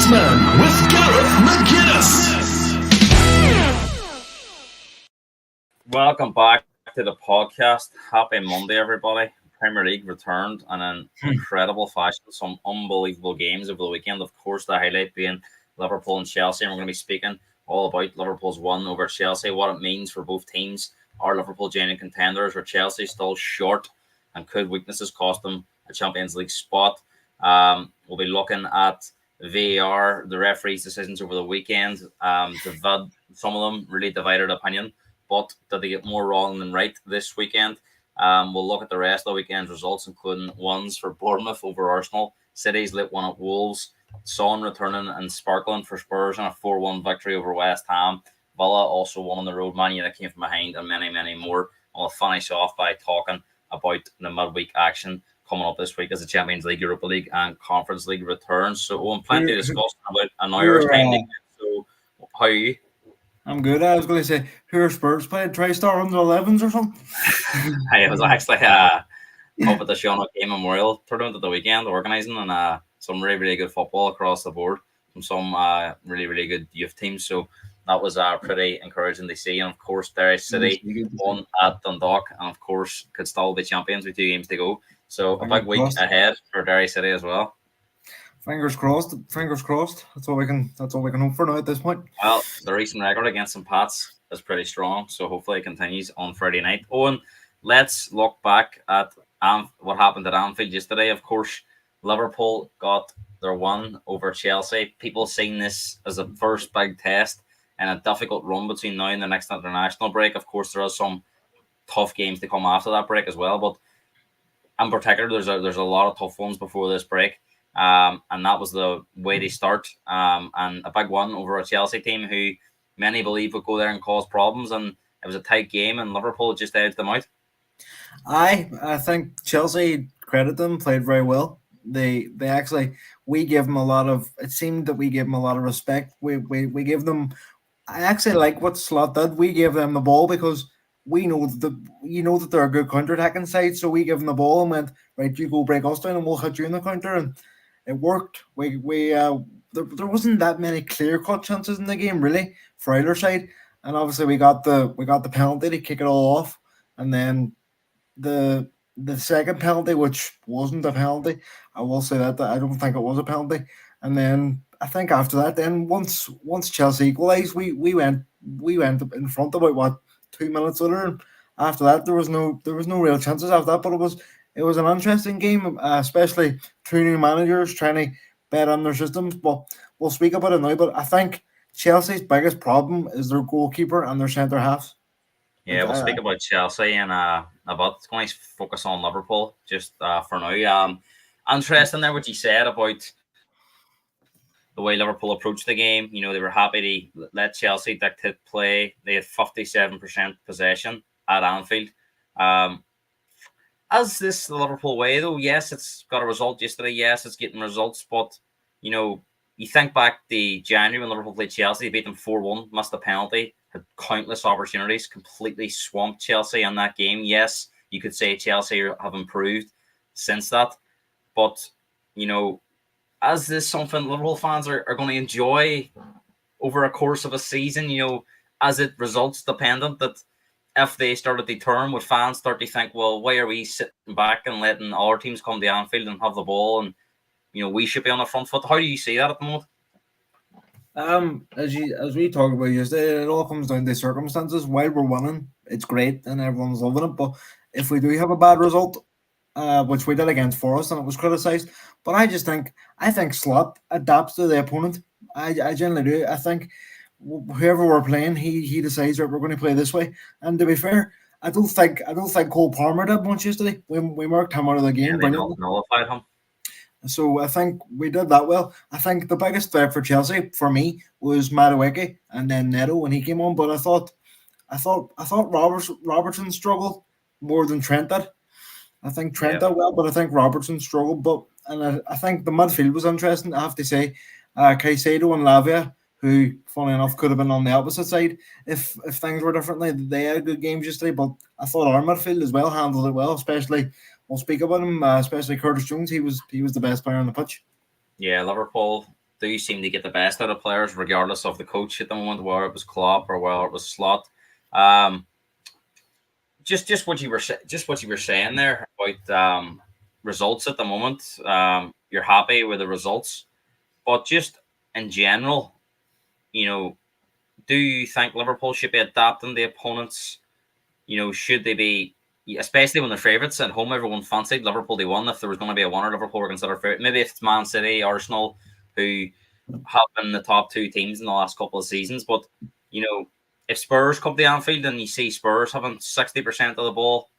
Sportsman with Gareth McGuinness. Welcome back to the podcast. Happy Monday, everybody. Premier League returned in an incredible fashion. Some unbelievable games over the weekend. Of course, the highlight being Liverpool and Chelsea. And we're going to be speaking all about Liverpool's win over Chelsea, what it means for both teams. Are Liverpool genuine contenders, or Chelsea still short, and could weaknesses cost them a Champions League spot? We'll be looking at VAR, the referees' decisions over the weekend. Some of them really divided opinion, but did they get more wrong than right this weekend? We'll look at the rest of the weekend's results, including ones for Bournemouth over Arsenal, City's lit one at Wolves, Son returning and sparkling for Spurs in a 4-1 victory over West Ham. Villa also won on the road. Man United came from behind, and many, many more. I'll finish off by talking about the midweek action coming up this week as the Champions League, Europa League, and Conference League returns. So, plenty to discuss about an hour's time. So, how are you? I'm good. I was going to say, who are Spurs playing? TriStar under 11s or something? I was actually up at the Sean O'Kane Memorial Tournament at the weekend, organising, and some really, really good football across the board from some really, really good youth teams. So that was pretty encouraging to see. And of course, Derry City won at Dundalk, and of course, could still be champions with 2 games to go. So a big week ahead for Derry City as well. Fingers crossed. Fingers crossed. That's all we can hope for now at this point. Well, the recent record against St. Pat's is pretty strong, so hopefully it continues on Friday night. Owen, let's look back at what happened at Anfield yesterday. Of course, Liverpool got their win over Chelsea. People seeing this as a first big test and a difficult run between now and the next international break. Of course, there are some tough games to come after that break as well, but in particular, there's a lot of tough ones before this break. And that was the way to start. And a big one over a Chelsea team who many believe would go there and cause problems. And it was a tight game, and Liverpool just edged them out. I think Chelsea, credit them, played very well. They actually, we give them a lot of, it seemed that we gave them a lot of respect. We give them, I actually like what Slot did. We gave them the ball because we know that they're a good counter-attacking side, so we give them the ball and went, right, you go break us down and we'll hit you in the counter, and it worked. There wasn't that many clear-cut chances in the game, really, for either side, and obviously we got the penalty to kick it all off, and then the second penalty, which wasn't a penalty, I will say that I don't think it was a penalty, and then I think after that, then once Chelsea equalised, we went in front about what, 2 minutes later, and after that there was no real chances after that. But it was an interesting game, especially two new managers trying to bet on their systems. But we'll speak about it now. But I think Chelsea's biggest problem is their goalkeeper and their centre halves. Yeah, we'll speak about Chelsea and about it's going to focus on Liverpool just for now. Interesting there what you said about the way Liverpool approached the game. You know, they were happy to let Chelsea dictate play. They had 57% possession at Anfield. As this the Liverpool way, though, yes, it's got a result yesterday. Yes, it's getting results. But, you know, you think back to January when Liverpool played Chelsea, they beat them 4-1, missed a penalty, had countless opportunities, completely swamped Chelsea in that game. Yes, you could say Chelsea have improved since that. But, you know, as this something Liverpool fans are going to enjoy over a course of a season, you know, as it results dependent, that if they started to turn, would fans start to think, well, why are we sitting back and letting our teams come to Anfield and have the ball, and, you know, we should be on the front foot? How do you see that at the moment? As we talked about yesterday, it all comes down to circumstances. While we're winning, it's great and everyone's loving it. But if we do have a bad result, which we did against Forest, and it was criticised. But I think Slot adapts to the opponent. I generally do. I think whoever we're playing, he decides that we're going to play this way. And to be fair, I don't think Cole Palmer did much yesterday. We marked him out of the game. Yeah, they nullified him. So I think we did that well. I think the biggest threat for Chelsea for me was Madueke and then Neto when he came on. But I thought Robertson struggled more than Trent did. I think Trent did well, but I think Robertson struggled. But I think the midfield was interesting. I have to say, Caicedo and Lavia, who, funny enough, could have been on the opposite side if things were differently. They had good games yesterday, but I thought our midfield as well handled it well. Especially, we'll speak about him. Especially Curtis Jones. He was the best player on the pitch. Yeah, Liverpool do seem to get the best out of players, regardless of the coach at the moment, whether it was Klopp or whether it was Slot. Just what you were saying there about results at the moment. You're happy with the results, but just in general, do you think Liverpool should be adapting the opponents? Should they be, especially when they're favourites at home? Everyone fancied Liverpool. They won. If there was going to be a winner, Liverpool were considered favourite. Maybe if it's Man City, Arsenal, who have been the top two teams in the last couple of seasons. But if Spurs come to Anfield and you see Spurs having 60% of the ball,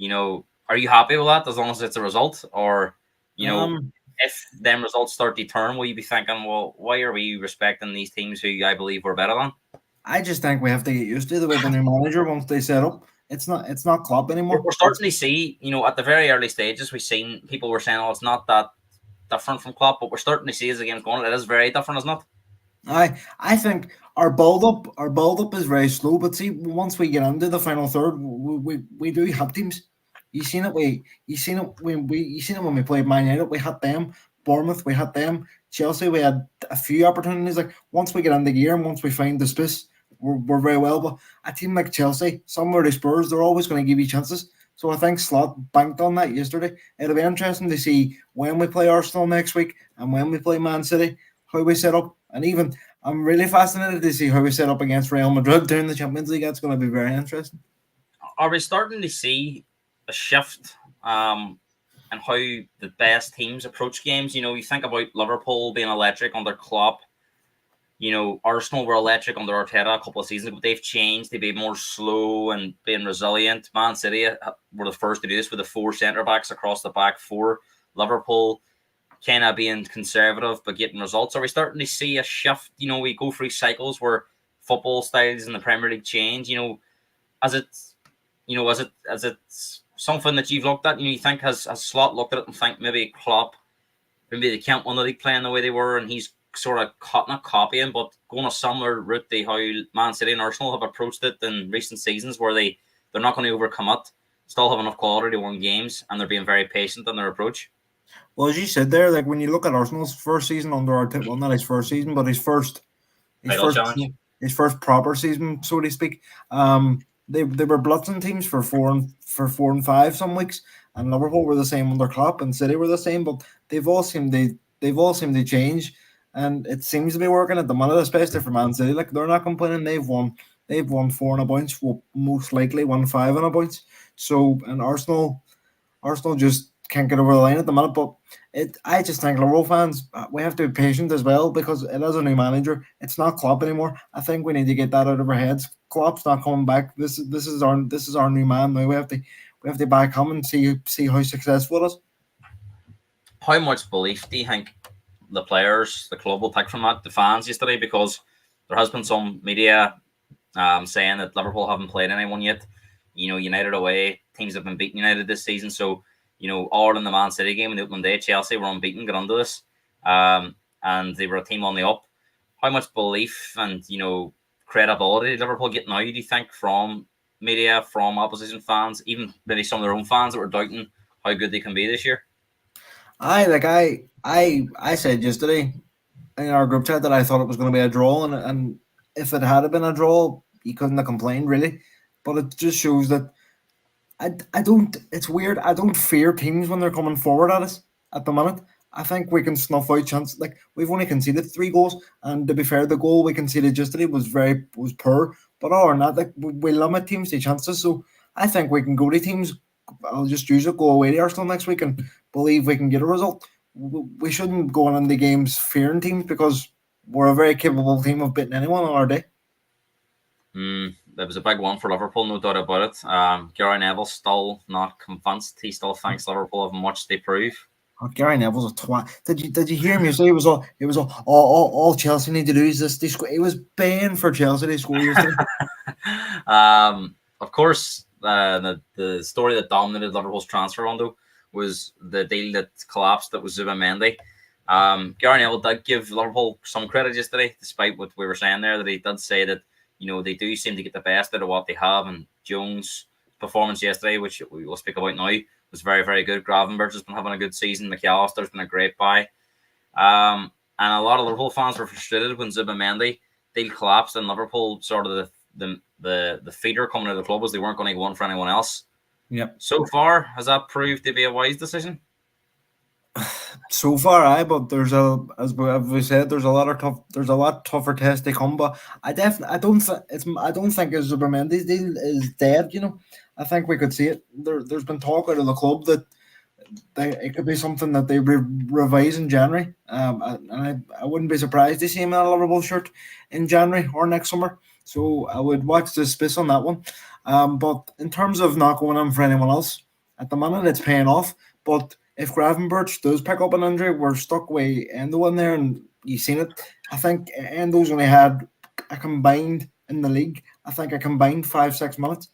are you happy with that as long as it's a result? Or if them results start to turn, will you be thinking, well, why are we respecting these teams who I believe we're better than? I just think we have to get used to the way the new manager once they set up. It's not Klopp anymore. We're starting to see, at the very early stages, we've seen people were saying, "Oh, it's not that different from Klopp," but we're starting to see as the game's going, it is very different, isn't it? I think our build up is very slow. But see, once we get into the final third, we do have teams. You seen it when we played Man United, we had them. Bournemouth, we had them. Chelsea, we had a few opportunities. Like once we get into gear and once we find the space, we're very well. But a team like Chelsea, somewhere the Spurs, they're always going to give you chances. So I think Slot banked on that yesterday. It'll be interesting to see when we play Arsenal next week and when we play Man City, how we set up. And even I'm really fascinated to see how we set up against Real Madrid during the Champions League. That's going to be very interesting. Are we starting to see a shift and how the best teams approach games? You think about Liverpool being electric under Klopp. Arsenal were electric under Arteta a couple of seasons ago. They've changed. They've been more slow and being resilient. Man City were the first to do this with the 4 centre-backs across the back 4. Liverpool kind of being conservative but getting results. Are we starting to see a shift? We go through cycles where football styles in the Premier League change. As it something that you've looked at? You think has Slot looked at it and think maybe Klopp, maybe they can't win the league playing the way they were, and he's sort of not copying, but going a similar route to how Man City and Arsenal have approached it in recent seasons, where they're not going to overcommit, still have enough quality to win games, and they're being very patient in their approach. Well, as you said there, like when you look at Arsenal's first season under Arteta, well, not his first season, but his first proper season, so to speak. They were blitzing teams for 4 and 5 some weeks, and Liverpool were the same under Klopp, and City were the same, but they've all seemed to change. And it seems to be working at the minute, especially for Man City. Like they're not complaining. They've won 4 and a bunch. Will most likely won 5 and a bunch. So and Arsenal just can't get over the line at the minute. But I just think Liverpool fans, we have to be patient as well because it is a new manager. It's not Klopp anymore. I think we need to get that out of our heads. Klopp's not coming back. This is our new man now. We have to back him and see how successful it is. How much belief do you think the players, the club will take from that, the fans yesterday? Because there has been some media saying that Liverpool haven't played anyone yet. United away, teams have been beating United this season. So, all in the Man City game in the opening day, Chelsea were unbeaten, got under this. And they were a team on the up. How much belief and, credibility did Liverpool get now, do you think, from media, from opposition fans, even maybe some of their own fans that were doubting how good they can be this year? I said yesterday in our group chat that I thought it was going to be a draw, and if it had been a draw, you couldn't have complained really. But it just shows that I don't. It's weird. I don't fear teams when they're coming forward at us at the minute. I think we can snuff out chances. Like we've only conceded 3 goals, and to be fair, the goal we conceded yesterday was poor. But other than that, like we limit teams to chances. So I think we can go to teams. I'll just use it. Go away to Arsenal next week and believe we can get a result. We shouldn't go on the games fearing teams because we're a very capable team of beating anyone on our day. That was a big one for Liverpool, no doubt about it. Gary Neville's still not convinced. He still thinks Liverpool have much to prove. Oh, Gary Neville's a twat. Did you hear him say it was all Chelsea need to do is this? He was baying for Chelsea to score yesterday. Of course, the story that dominated Liverpool's transfer window was the deal that collapsed. That was Zubimendi. Gary Neville did give Liverpool some credit yesterday, despite what we were saying there, that he did say that they do seem to get the best out of what they have. And Jones' performance yesterday, which we will speak about now, was very, very good. Gravenberch has been having a good season. McAllister's been a great buy. And And a lot of Liverpool fans were frustrated when Zubimendi deal collapsed and Liverpool sort of the feeder coming out of the club was they weren't going to go on for anyone else. Yep. So far, has that proved to be a wise decision? So far, but there's as we said, there's a lot tougher tests to come. But I don't think Zubimendi's deal is dead. I think we could see it. There's been talk out of the club that it could be something that they revise in January. I wouldn't be surprised to see him in a Liverpool shirt in January or next summer. So I would watch the space on that one. But in terms of not going on for anyone else, at the minute it's paying off. But if Gravenberch does pick up an injury, we're stuck with Endo in there, and you've seen it. I think Endo's only had a combined in the league. I think a combined 5-6 minutes.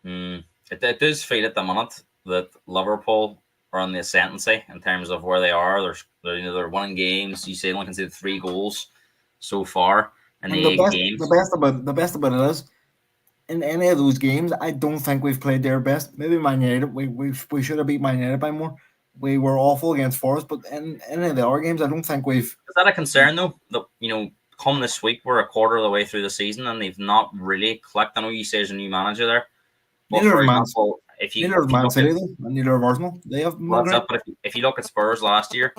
It does feel at the minute that Liverpool are on the ascendancy in terms of where they are. They're winning games. You say they only conceded 3 goals so far in the 8 games. The best about it is, in any of those games, I don't think we've played their best. Maybe Man United, we should have beat Man United by more. We were awful against Forest, but in any of the other games, I don't think we've. Is that a concern though? That come this week, we're a quarter of the way through the season and they've not really clicked. I know you say there's a new manager there. But neither for of example, neither of Man City though, and neither of Arsenal. They have. Well, that's it. But if you look at Spurs last year,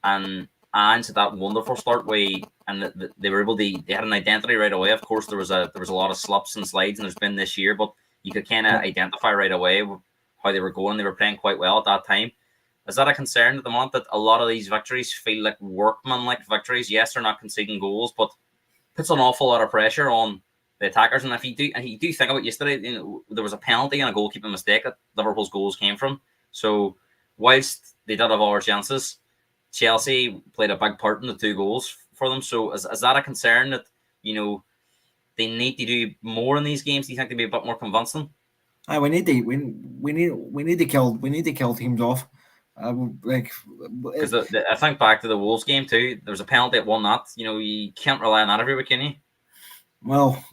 and to that wonderful start they were able to, they had an identity right away. Of course, there was a lot of slips and slides, and there's been this year, but you could kind of identify right away how they were going. They were playing quite well at that time. Is that a concern at the moment that a lot of these victories feel like workmanlike victories? Yes, they're not conceding goals, but puts an awful lot of pressure on the attackers. And if you do think about yesterday, there was a penalty and a goalkeeping mistake that Liverpool's goals came from. So whilst they did have all our chances, Chelsea played a big part in the 2 goals for them. So is that a concern that they need to do more in these games? Do you think to be a bit more convincing? We need to kill teams off. Because I think back to the Wolves game too. There was a penalty at 1-0. You can't rely on that every week, can you? Well,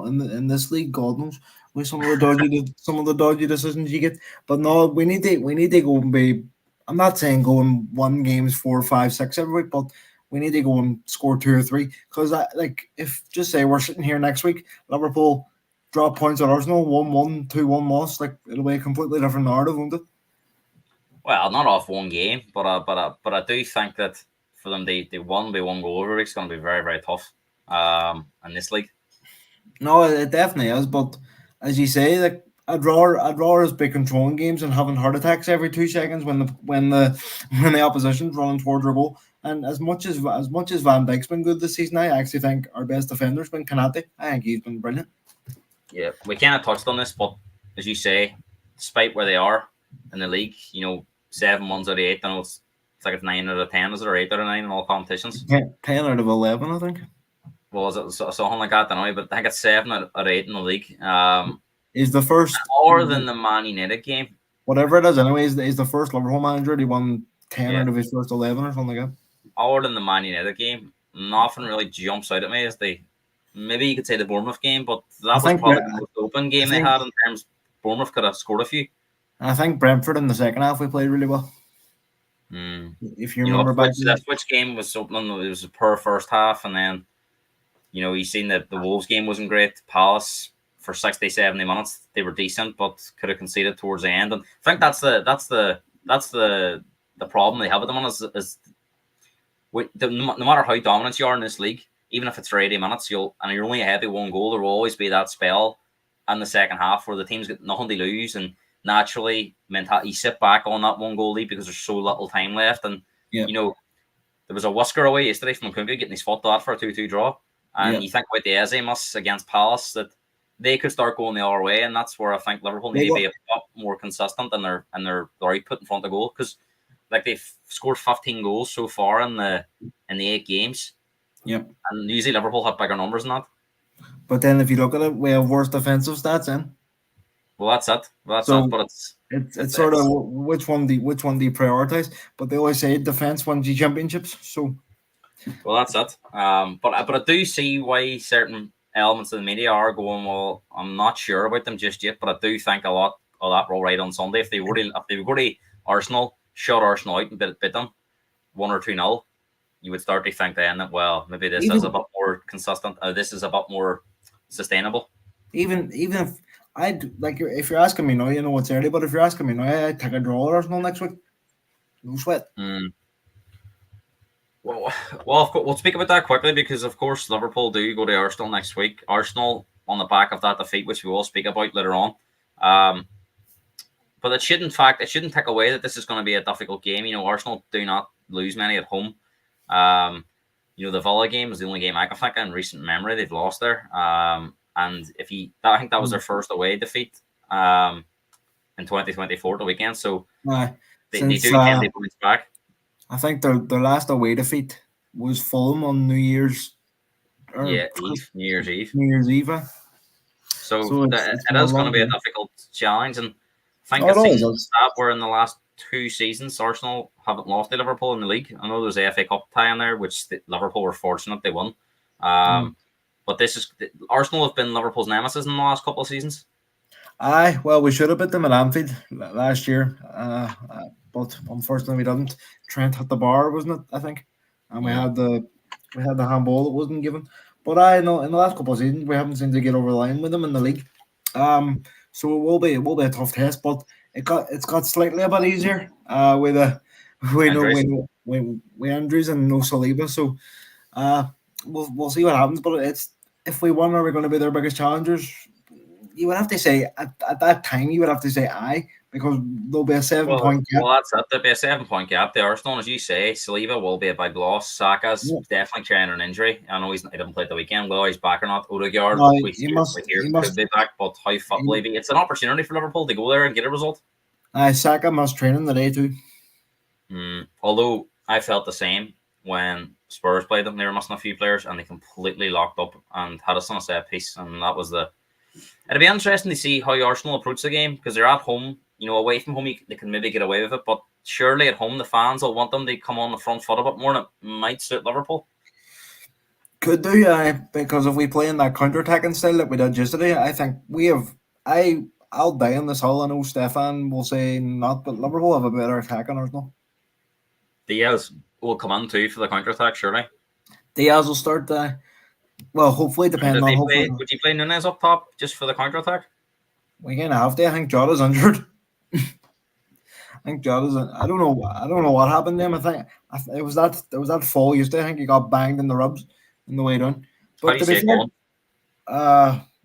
in this league, God knows with some of the dodgy decisions you get. But no, we need to go and be. I'm not saying go and win games 4, 5, 6 every week, but we need to go and score 2 or 3. Because if just say we're sitting here next week, Liverpool drop points at Arsenal, 1-1, 2-1 loss, it'll be a completely different narrative, won't it? Well, not off one game, but I do think that for them, they won by 1 goal every week. It's going to be very, very tough in this league. No, it definitely is. But as you say, I'd rather us be controlling games and having heart attacks every 2 seconds when the opposition's running towards our goal. And as much as Van Dijk's been good this season, I actually think our best defender's been Kanate. I think he's been brilliant. Yeah, we kind of touched on this, but as you say, despite where they are in the league, 7 wins out of 8. I know it's like it's 9 out of 10, is it, or 8 out of 9 in all competitions? 10 out of 11, I think. Well, is it something like that? Anyway, but I think it's 7 out of 8 in the league. He's the first, more than the Man United game. Whatever it is, anyway, he's the first Liverpool manager. He won 10 out of his first 11 or something like that. Other than the Man United game, nothing really jumps out at me as maybe you could say the Bournemouth game, but that was probably the most open game they had in terms. Bournemouth could have scored a few. I think Brentford in the second half we played really well. If you remember back, that Switch game was opening. It was a poor first half, and then you seen that the Wolves game wasn't great. Palace for 60, 70 minutes they were decent, but could have conceded towards the end. And I think that's the problem they have at the moment is no matter how dominant you are in this league, even if it's for 80 minutes, you're only ahead by 1 goal. There will always be that spell in the second half where the team's got nothing to lose, and naturally, you sit back on that 1 goal lead because there's so little time left. And there was a whisker away yesterday from Kunku getting his foot out for a 2-2 draw. And you think about the Ezemus against Palace, that they could start going the other way, and that's where I think Liverpool need to be a bit more consistent in their output in front of goal, because they've scored 15 goals so far in the 8 games. Yep. And usually Liverpool have bigger numbers than that. But then if you look at it, we have worse defensive stats in. Well, that's it. But it's sort of which one do you prioritize? But they always say defense wins you championships. So, well, that's it. But I do see why certain elements of the media are going, well, I'm not sure about them just yet, but I do think a lot of that will right on Sunday. If they go to Arsenal, shut Arsenal out and beat them 1 or 2-0, you would start to think then that, well, maybe this is a Even bit more consistent. This is a bit more sustainable. even if I'd like if you're asking me now, you know it's early, but if you're asking me now, I'd take a draw with Arsenal next week. No sweat. Mm. Well, of course, we'll speak about that quickly because, of course, Liverpool do go to Arsenal next week. Arsenal on the back of that defeat, which we will speak about later on. But it shouldn't take away that this is going to be a difficult game. You know, Arsenal do not lose many at home. You know, the Villa game was the only game I can think of in recent memory they've lost there. And I think that was their first away defeat in 2024 the weekend. So they do tend to bounce back. I think their last away defeat was Fulham on New Year's. New Year's Eve. New Year's Eve. So it is going to be a difficult challenge, and I think I've seen that where in the last 2 seasons Arsenal haven't lost to Liverpool in the league. I know there's a FA Cup tie in there, which Liverpool were fortunate they won. But Arsenal have been Liverpool's nemesis in the last couple of seasons. Aye, well, we should have beat them at Anfield last year, but unfortunately we didn't. Trent hit the bar, wasn't it? I think, and we had the handball that wasn't given. But I know in the last couple of seasons we haven't seemed to get over the line with them in the league. So it will be a tough test, but it's got slightly a bit easier with injuries and no Saliba. So we'll see what happens. But if we won, are we going to be their biggest challengers? You would have to say at that time you would have to say aye, because there'll be a 7-point gap. Well, that's it. There'll be a 7-point gap. The Arsenal, as you say, Saliba will be a big loss. Saka's definitely carrying an injury. I know he didn't play the weekend. Whether he's back or not, Odegaard, he must be back. But how fit will he be? It's an opportunity for Liverpool to go there and get a result. Saka must train in the day too. Although I felt the same when Spurs played them. They were missing a few players and they completely locked up and had us on a set piece. And that was it'll be interesting to see how Arsenal approach the game because they're at home. You know, away from home, they can maybe get away with it. But surely at home, the fans will want them to come on the front foot a bit more, and it might suit Liverpool. Could do, because if we play in that counter-attacking style that we did yesterday, I think we have. I'll die on this hill. I know Stefan will say not, but Liverpool have a better attack on Arsenal. Diaz will come in too for the counter-attack, surely. Diaz will start. Well, hopefully, depending on. Would you play Nunez up top just for the counter-attack? We kind of have to. I think Jota's injured. I think Jota's. I don't know what happened to him. I think it was that fall yesterday. I think he got banged in the ribs on the way down. But to be fair,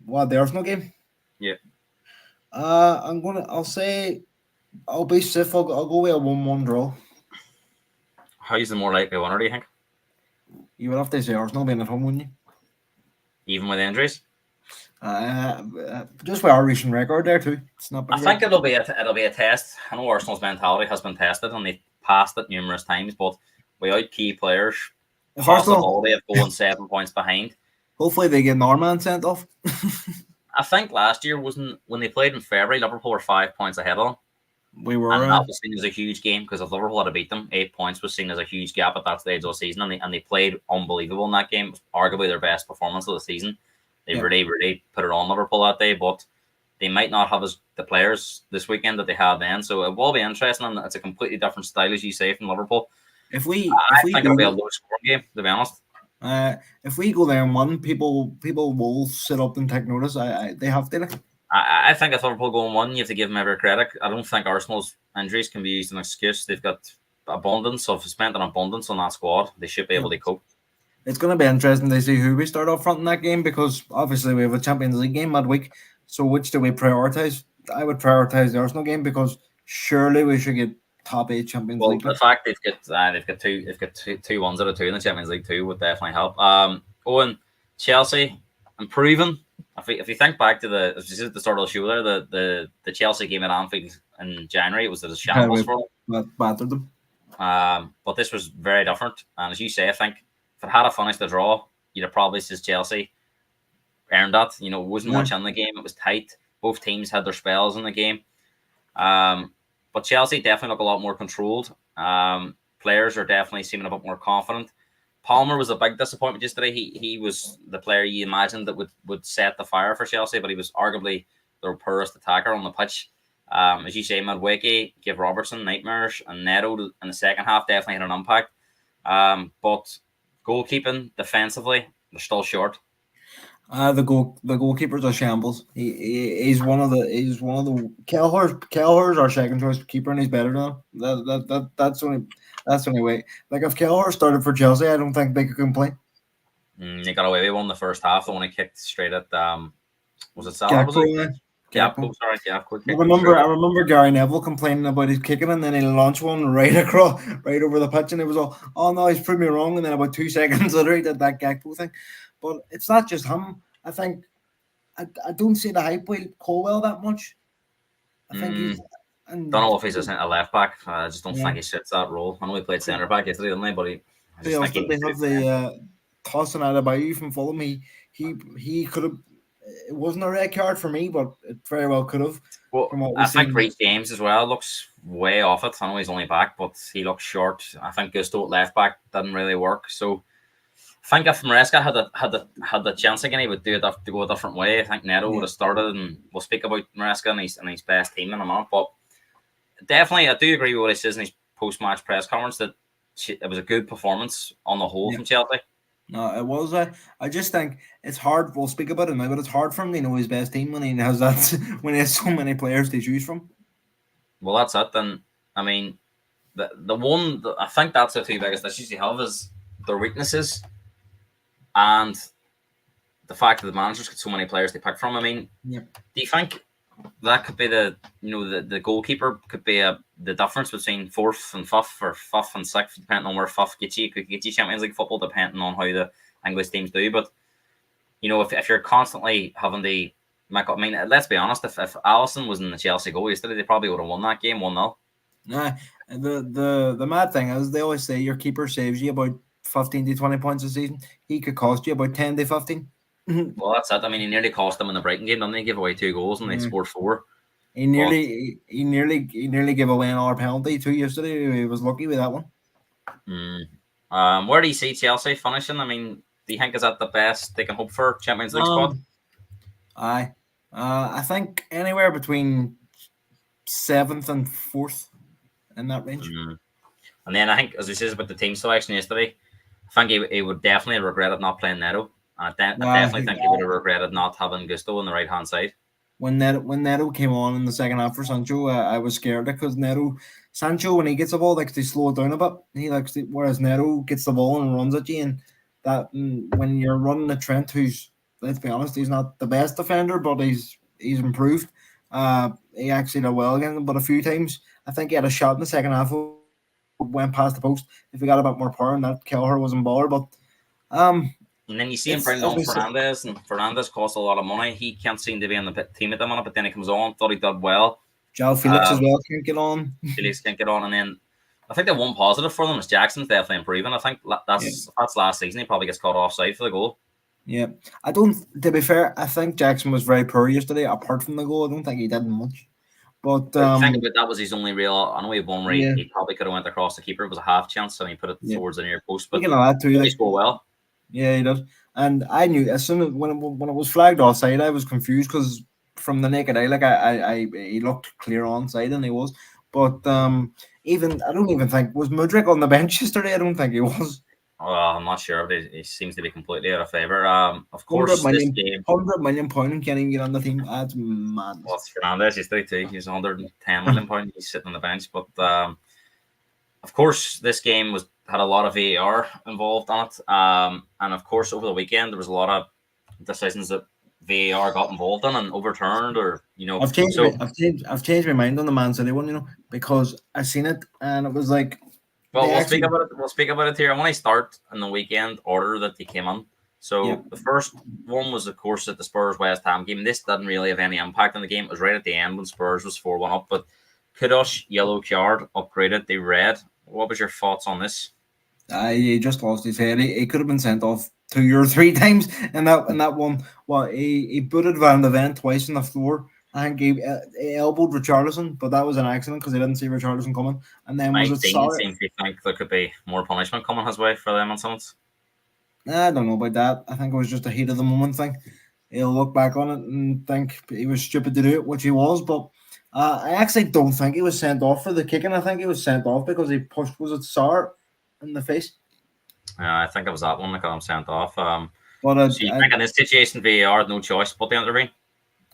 what the Arsenal game? Yeah. I'll say I'll be safe. I'll go with a 1-1 draw. How's the more likely winner, do you think? You would have to say Arsenal being at home, wouldn't you? Even with injuries? Just with our recent record there too. It's not. I think it'll be a test. I know Arsenal's mentality has been tested and they've passed it numerous times, but without key players, possibility of going 7 points behind. Hopefully they get Norman sent off. I think last year when they played in February, Liverpool were 5 points ahead of them. We were, and that was seen as a huge game because if Liverpool had beat them, 8 points was seen as a huge gap at that stage of the season, and they played unbelievable in that game. It was arguably their best performance of the season. They really put it on Liverpool that day, but they might not have the players this weekend that they had then. So it will be interesting, and it's a completely different style, as you say, from Liverpool. I think it'll be a low scoring game, to be honest. If we go there and win, people will sit up and take notice. They have to. I think if Liverpool go and 1, you have to give them every credit. I don't think Arsenal's injuries can be used as an excuse. They've got spent an abundance on that squad. They should be able to cope. It's going to be interesting to see who we start off front in that game because obviously we have a Champions League game midweek. So which do we prioritise? I would prioritise the Arsenal game because surely we should get top 8 Champions League. Well, the fact they've got two ones out of 2 in the Champions League too would definitely help. Owen, Chelsea improving. If you think back to the start of the show there, the Chelsea game at Anfield in January, it was a shambles for them. Battered them. But this was very different. And as you say, I think if it had finished the draw, you'd have probably said Chelsea earned that. You know, it wasn't much in the game. It was tight. Both teams had their spells in the game. But Chelsea definitely look a lot more controlled. Players are definitely seeming a bit more confident. Palmer was a big disappointment yesterday. He was the player you imagined that would set the fire for Chelsea, but he was arguably their poorest attacker on the pitch. As you say, Madueke gave Robertson nightmares, and Neto in the second half definitely had an impact. But goalkeeping, defensively, they're still short. The goalkeeper's a shambles. He's one of the Kelleher's our second choice keeper, and he's better than him. That's the only way. Like if Kelleher started for Chelsea, I don't think they could complain. They got away with one the first half. The one he kicked straight at was it Salah? Was Gakpo, it? Gakpo. Sorry, Gakpo. I remember Gary Neville complaining about his kicking, and then he launched one right across, right over the pitch, and it was all, oh no, he's proved me wrong. And then about 2 seconds later, he did that Gakpo thing. But it's not just him. I think I don't see the hype with Colwell that much. I think he's. Don't know if he's a left back. I just don't Yeah. think he fits that role. I know he played centre back yesterday, didn't he? But They have the tossing out about you from Fulham. He could have. It wasn't a red card for me, but it very well could have. Well, from what I we've think seen. Reece James as well looks way off it. I know he's only back, but he looks short. I think Gusto at left back didn't really work. So I think if Maresca had the chance again, he would do it to go a different way. I think Neto would have started, and we'll speak about Maresca and his best team in a month. But definitely, I do agree with what he says in his post-match press conference that it was a good performance on the whole from Chelsea. No, it was. I just think it's hard. We'll speak about it now, but it's hard for him to know his best team when he has that when he has so many players to choose from. Well, that's it. Then I mean, I think that's the two biggest issues you have is their weaknesses and the fact that the managers got so many players to pick from. I mean, do you think that could be the goalkeeper could be the difference between fourth and fifth or fifth and sixth, depending on where fifth gets you? Could get you Champions League football, depending on how the English teams do. But if you're constantly having to make up, I mean, let's be honest. If Alisson was in the Chelsea goal yesterday, they probably would have won that game 1-0. The mad thing is they always say your keeper saves you about 15 to 20 points a season. He could cost you about 10 to 15. Well, that's it. I mean, he nearly cost them in the Brighton game, didn't he? Give away 2 goals and they scored 4. He nearly gave away another penalty too yesterday. He was lucky with that one. Where do you see Chelsea finishing? I mean, do you think is that the best they can hope for Champions League spot? I think anywhere between 7th and 4th in that range. And then I think, as we said about the team selection yesterday, I think he would definitely have regretted not playing Neto. I definitely think he would have regretted not having Gusto on the right hand side. When Neto came on in the second half for Sancho, I was scared because Sancho, when he gets the ball, likes to slow it down a bit. Whereas Neto gets the ball and runs at you, and when you're running a Trent, who's, let's be honest, he's not the best defender, but he's improved. He actually did well again, but a few times I think he had a shot in the second half, went past the post. If he got a bit more power, and that Kelleher was in baller, but and then you see him bring on Fernandes, and Fernandes costs a lot of money. He can't seem to be on the team at the minute, but then he comes on, thought he did well. João Felix as well can't get on. Felix can't get on, and then I think the one positive for them is Jackson's definitely improving. I think that's last season. He probably gets caught offside for the goal. Yeah, I don't. To be fair, I think Jackson was very poor yesterday. Apart from the goal, I don't think he did much. But I think about that was his only real. I know he had one where he probably could have went across the keeper. It was a half chance, and he put it towards the near post. But he scored well. Yeah, he did. And I knew as soon as when it was flagged offside, I was confused because from the naked eye, like he looked clear onside, and he was. But even I don't even think was Mudryk on the bench yesterday. I don't think he was. I'm not sure, but he seems to be completely out of favour. Of course, this game, £100 million and can't even get on the team. That's mad. Well, it's Fernandes yesterday too. He's £110 million. He's sitting on the bench, but of course, this game had a lot of VAR involved on it, and of course, over the weekend there was a lot of decisions that VAR got involved in and overturned, or I've changed my mind on the Man City one, because I seen it and it was like. Well, we'll speak about it here. I want to start in the weekend order that they came on. So the first one was, of course, at the Spurs West Ham game. This didn't really have any impact on the game. It was right at the end when Spurs was 4-1 up. But Kudus, yellow card, upgraded the red. What was your thoughts on this? He just lost his head. He could have been sent off 2 or 3 times in that one. Well, he booted Van de Ven twice on the floor. I think he elbowed Richarlison, but that was an accident because he didn't see Richarlison coming. And then Mike Dean seems to think there could be more punishment coming his way for them on something. I don't know about that. I think it was just a heat of the moment thing. He'll look back on it and think he was stupid to do it, which he was. But I actually don't think he was sent off for the kicking. I think he was sent off because he pushed, was it Sarr in the face? I think it was that one that got him sent off. But So you think in this situation, VAR had no choice but to intervene?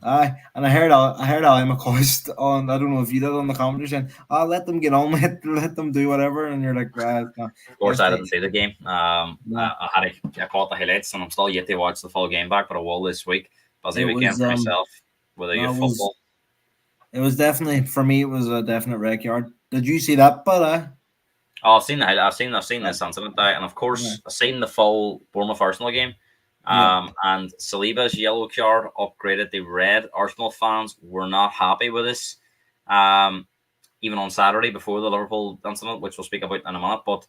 and I heard Ali McCoist on, I don't know if you did, on the commentary saying, let them get on with it, let them do whatever, and you're like, no, Of course, yes, I they, didn't see the game. no. I caught the highlights, and I'm still yet to watch the full game back, but I will this week. Busy It weekend was for myself with the no, youth football. it was definitely, for me, it was a definite red card. Did you see that? But Oh, I've seen the I've seen uh, this incident there, and of yeah, course, I've seen the full Bournemouth Arsenal game. yeah. And Saliba's yellow card upgraded the red. Arsenal fans were not happy with this. Um, even on Saturday before the Liverpool incident, which we'll speak about in a minute. But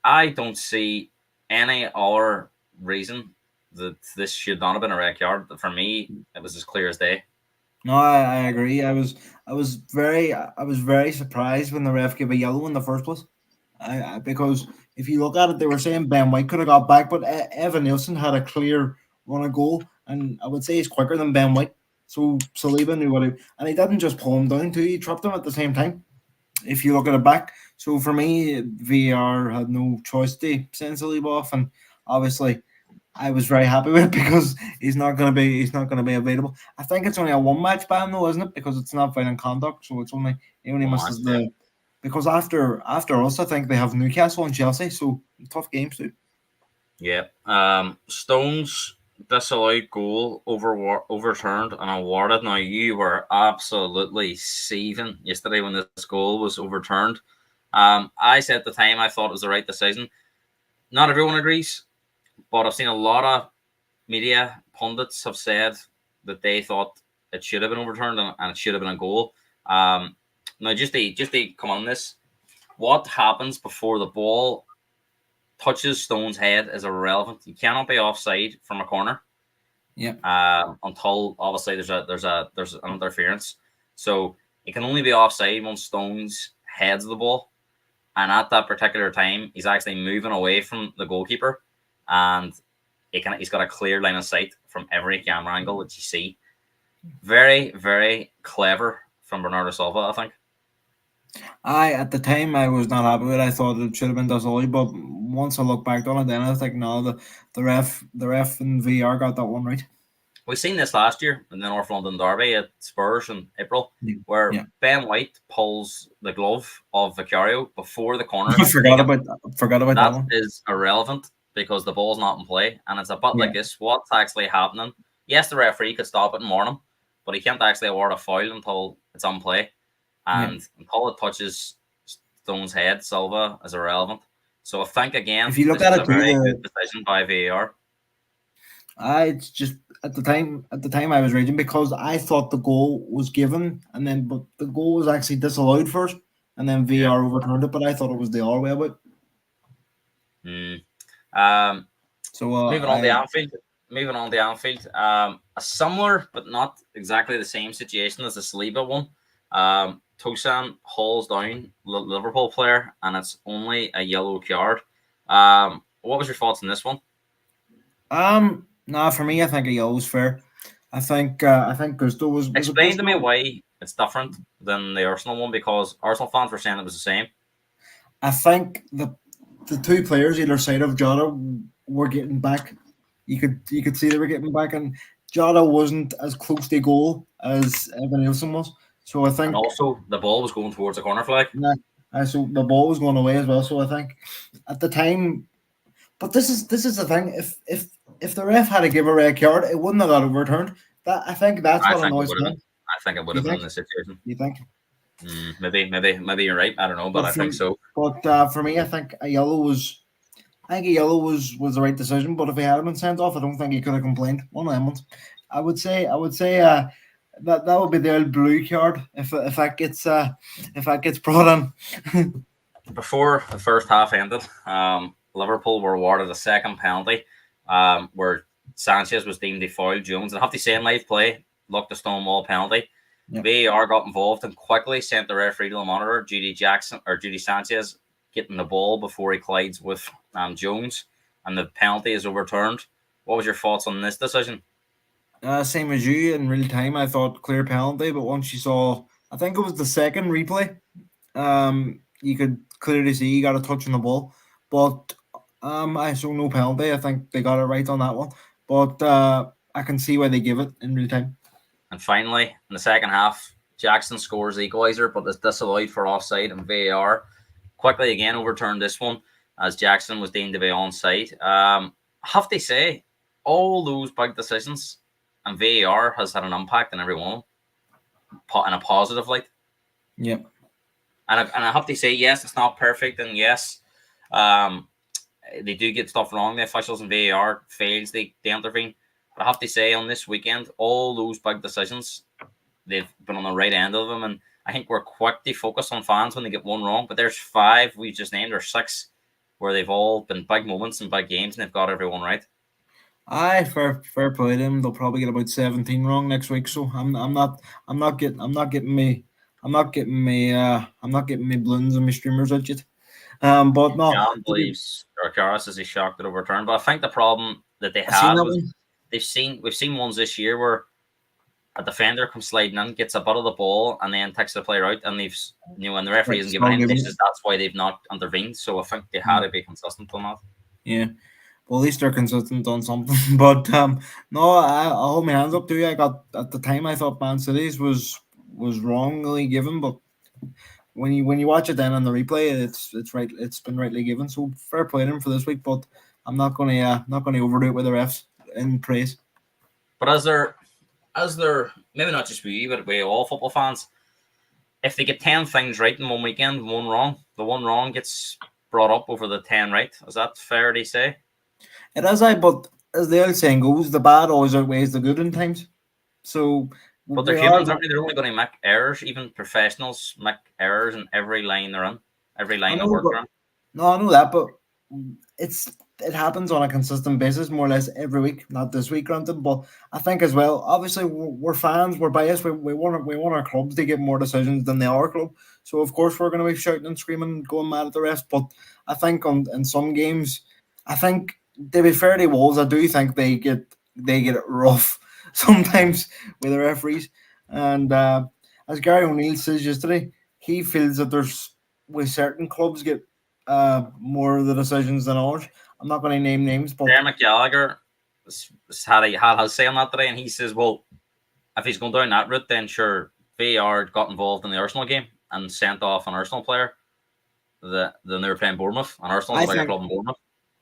I don't see any other reason that this should not have been a red card. For me, it was as clear as day. No, I agree. I was very surprised when the ref gave a yellow in the first place. Because if you look at it, they were saying Ben White could have got back, but Evan Nielsen had a clear run of goal, and I would say he's quicker than Ben White. So Saliba knew what he, and he didn't just pull him down too; he tripped him at the same time. If you look at it back, so for me, VR had no choice to send Saliba off, and obviously I was very happy with it because he's not gonna be available. I think it's only a one match ban though, isn't it? Because it's not violent conduct, so it's only he only One misses match, yeah. the because after us, I think they have Newcastle and Chelsea, so tough games too. Yeah. Stones disallowed goal overturned and awarded. Now you were absolutely seething yesterday when this goal was overturned. I said at the time I thought it was the right decision. Not everyone agrees, but I've seen a lot of media pundits have said that they thought it should have been overturned and it should have been a goal. Now just to come on this, what happens before the ball touches Stone's head is irrelevant. You cannot be offside from a corner Yeah, until obviously there's an interference. So it can only be offside when Stone's heads the ball, and at that particular time, he's actually moving away from the goalkeeper, and he's got a clear line of sight from every camera angle that you see. Very very clever from Bernardo Silva, I think. I at the time I was not happy with it. I thought it should have been disallowed, but once I look back on it, then I think no, the ref and VR got that one right. We've seen this last year in the North London Derby at Spurs in April, Yeah, where yeah. Ben White pulls the glove of Vicario before the corner I is taken. forgot about that That one. is irrelevant because the ball's not in play, and it's a bit Yeah, like this. What's actually happening? Yes, the referee could stop it and warn him, but he can't actually award a foul until it's on play, yeah. and until it touches Stone's head, Silva is irrelevant. So I think If again, you look this at is it a too, very the good decision by VAR. it's just at the time I was raging because I thought the goal was given, and then but the goal was actually disallowed first, and then Yeah. VR overturned it. But I thought it was the other way about. Mm. Um, So moving on to I Anfield. Moving on to Anfield. A similar but not exactly the same situation as the Saliba one. Tosan hauls down Liverpool player, and it's only a yellow card. What was your thoughts on this one? nah, for me I think a yellow's fair. I think Gusto was it Explain to me Gusto? why it's different than the Arsenal one, because Arsenal fans were saying it was the same. I think the two players either side of Jota were getting back. You could see they were getting back, and Jota wasn't as close to goal as Evan Nielsen was. So I And think also, the ball was going towards the corner flag. nah, so the ball was going away as well. So I think at the time, but this is the thing. If the ref had to give a red card, it wouldn't have got overturned. That I think that's I what think it annoys would have me. been. I think it would You have been think? in this situation. You think? Maybe you're right. I don't know, but But I think so. for me, I think a yellow was. I think a yellow was the right decision. But if he had been sent off, I don't think he could have complained. One of them ones. I would say that would be the old blue card if that gets brought in. Before the first half ended, Liverpool were awarded a second penalty, where Sanchez was deemed to foul Jones. And I have to say, in live play, looked a stonewall penalty. Yep. VAR got involved and quickly sent the referee to the monitor. Judy Sanchez getting the ball before he collides with Jones, and the penalty is overturned. What was your thoughts on this decision? Same as you in real time. I thought clear penalty, but once you saw, I think it was the second replay. You could clearly see he got a touch on the ball. But I saw no penalty. I think they got it right on that one, but I can see why they give it in real time. And finally, in the second half, Jackson scores the equaliser, but is disallowed for offside and VAR. Quickly again overturned this one as Jackson was deemed to be onside. I have to say, all those big decisions and VAR has had an impact on every one of them in a positive light. Yep. And I have to say, yes, it's not perfect, and yes, they do get stuff wrong. The officials and VAR fails, they intervene. But I have to say, on this weekend, all those big decisions, they've been on the right end of them. And I think we're quick to focus on fans when they get one wrong. But there's 5 we just named, or 6, where they've all been big moments and big games, and they've got everyone right. Aye, fair play to them. They'll probably get about 17 wrong next week. So I'm not getting me balloons and my streamers out yet. But no, John believes Karas is shocked at overturned. But I think the problem that they I seen had that was one. we've seen ones this year where a defender comes sliding in, gets a butt of the ball, and then takes the player out, and they've and the referee isn't giving any decisions. That's why they've not intervened. So I think they had to be consistent on that. Yeah. Well, at least they're consistent on something. But no, I hold my hands up to you. I got at the time I thought Man City's was wrongly given, but when you watch it then on the replay, it's right. It's been rightly given. So fair play to them for this week. But I'm not gonna overdo it with the refs in praise. But as they're maybe not just we, but we all football fans, if they get 10 things right in one weekend, one wrong, the one wrong gets brought up over the 10 right. Is that fair to say? It is, but as the old saying goes, the bad always outweighs the good in times. So, but they're humans, aren't they? They're only going to make errors. Even professionals make errors in every line they're in, every line they work on. No, I know that, but it happens on a consistent basis, more or less every week. Not this week, granted, but I think as well. Obviously, we're fans, we're biased. We want our clubs to get more decisions than they are club. So of course we're going to be shouting and screaming, going mad at the refs. But I think in some games, I think to be fair to Wolves, I do think they get it rough sometimes with the referees. And as Gary O'Neill says yesterday, he feels that with certain clubs get more of the decisions than ours. I'm not going to name names, but Dermot Gallagher had his say on that today, and he says, well, if he's going down that route, then sure, VAR got involved in the Arsenal game and sent off an Arsenal player. Then they were playing Bournemouth, and Arsenal's a bigger club in Bournemouth.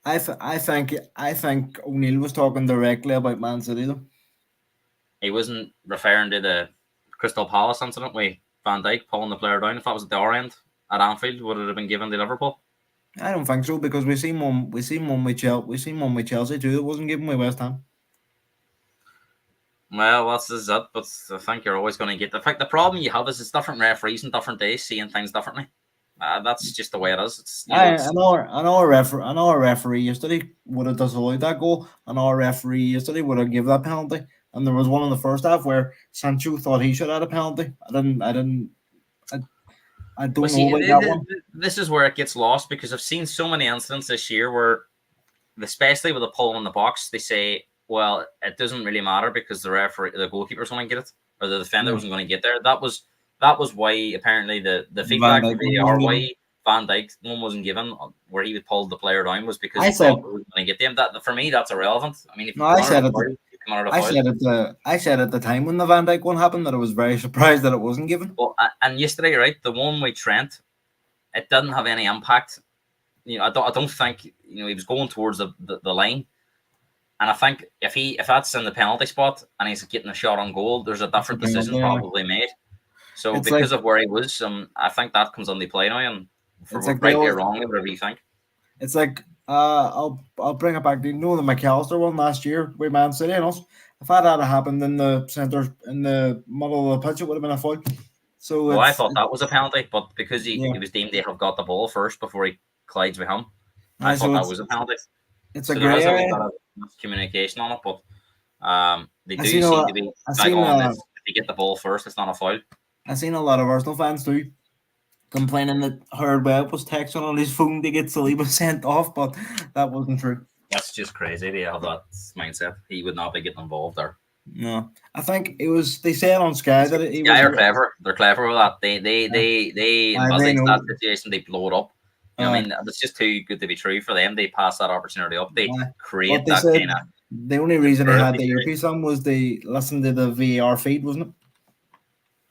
I think O'Neill was talking directly about Man City though. He wasn't referring to the Crystal Palace incident with Van Dijk pulling the player down. If that was at the other end at Anfield, would it have been given to Liverpool? I don't think so, because we seen one with Chelsea too. It wasn't given with West Ham. Well, that's it. But I think you're always going to get. I think the problem you have is it's different referees and different days seeing things differently. That's just the way it is. I know a referee yesterday would have disallowed that goal, and our referee yesterday would have given that penalty. And there was one in the first half where Sancho thought he should have had a penalty. I don't know about that one. This is where it gets lost, because I've seen so many incidents this year where, especially with the pull in the box, they say, well, it doesn't really matter because the goalkeeper's going to get it, or the defender wasn't going to get there. That was why apparently the feedback from VAR why Van Dijk one wasn't given, where he would pull the player down, was because he thought he was going to get them. That for me, that's irrelevant. I mean, I said at the time when the Van Dijk one happened that I was very surprised that it wasn't given. Well, and yesterday, right, the one with Trent, it didn't have any impact. I don't think he was going towards the line. And I think if that's in the penalty spot and he's getting a shot on goal, there's a different decision probably made. So it's because of where he was, I think that comes into play now. And for right or wrong, whatever you think. It's like I'll bring it back to the McAllister one last year with Man City and us. If that had happened in the centre, in the middle of the pitch, it would have been a foul. So I thought that was a penalty, but because he was deemed to have got the ball first before he collides with him, I thought that was a penalty. It's a grey area. Communication on it, but they do seem to be if you get the ball first, it's not a foul. I've seen a lot of Arsenal fans too complaining that Harold Webb was texting on his phone to get Saliba sent off, but that wasn't true. That's just crazy to have that mindset. He would not be getting involved there. No, I think it was. They said on Sky that they're clever. They're clever with that. They in that situation they blow it up You know what I Uh, mean? It's just too good to be true for them. They pass that opportunity up. They but create they that said kind of the only reason they had conspiracy the theory. earpiece on was they listened to the VAR feed, wasn't it?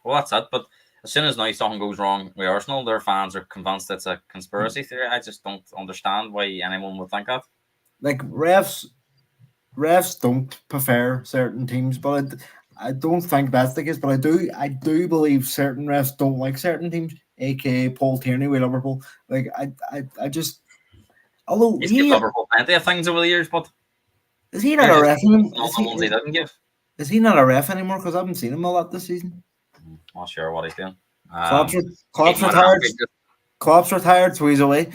Well, that's it. But as soon as now something goes wrong with Arsenal, their fans are convinced it's a conspiracy theory. I just don't understand why anyone would think that. Like refs don't prefer certain teams, but I don't think that's the case. But I do believe certain refs don't like certain teams, aka Paul Tierney with Liverpool. Like I just although He's given Liverpool plenty of things over the years, but is he not here's a just ref anymore? not the ones he didn't give. Is he not a ref anymore? Because I haven't seen him a lot this season. Not sure what he's doing. Klopp's, Um, Klopp's keeping it retired. Anfield. Klopp's retired, so he's away.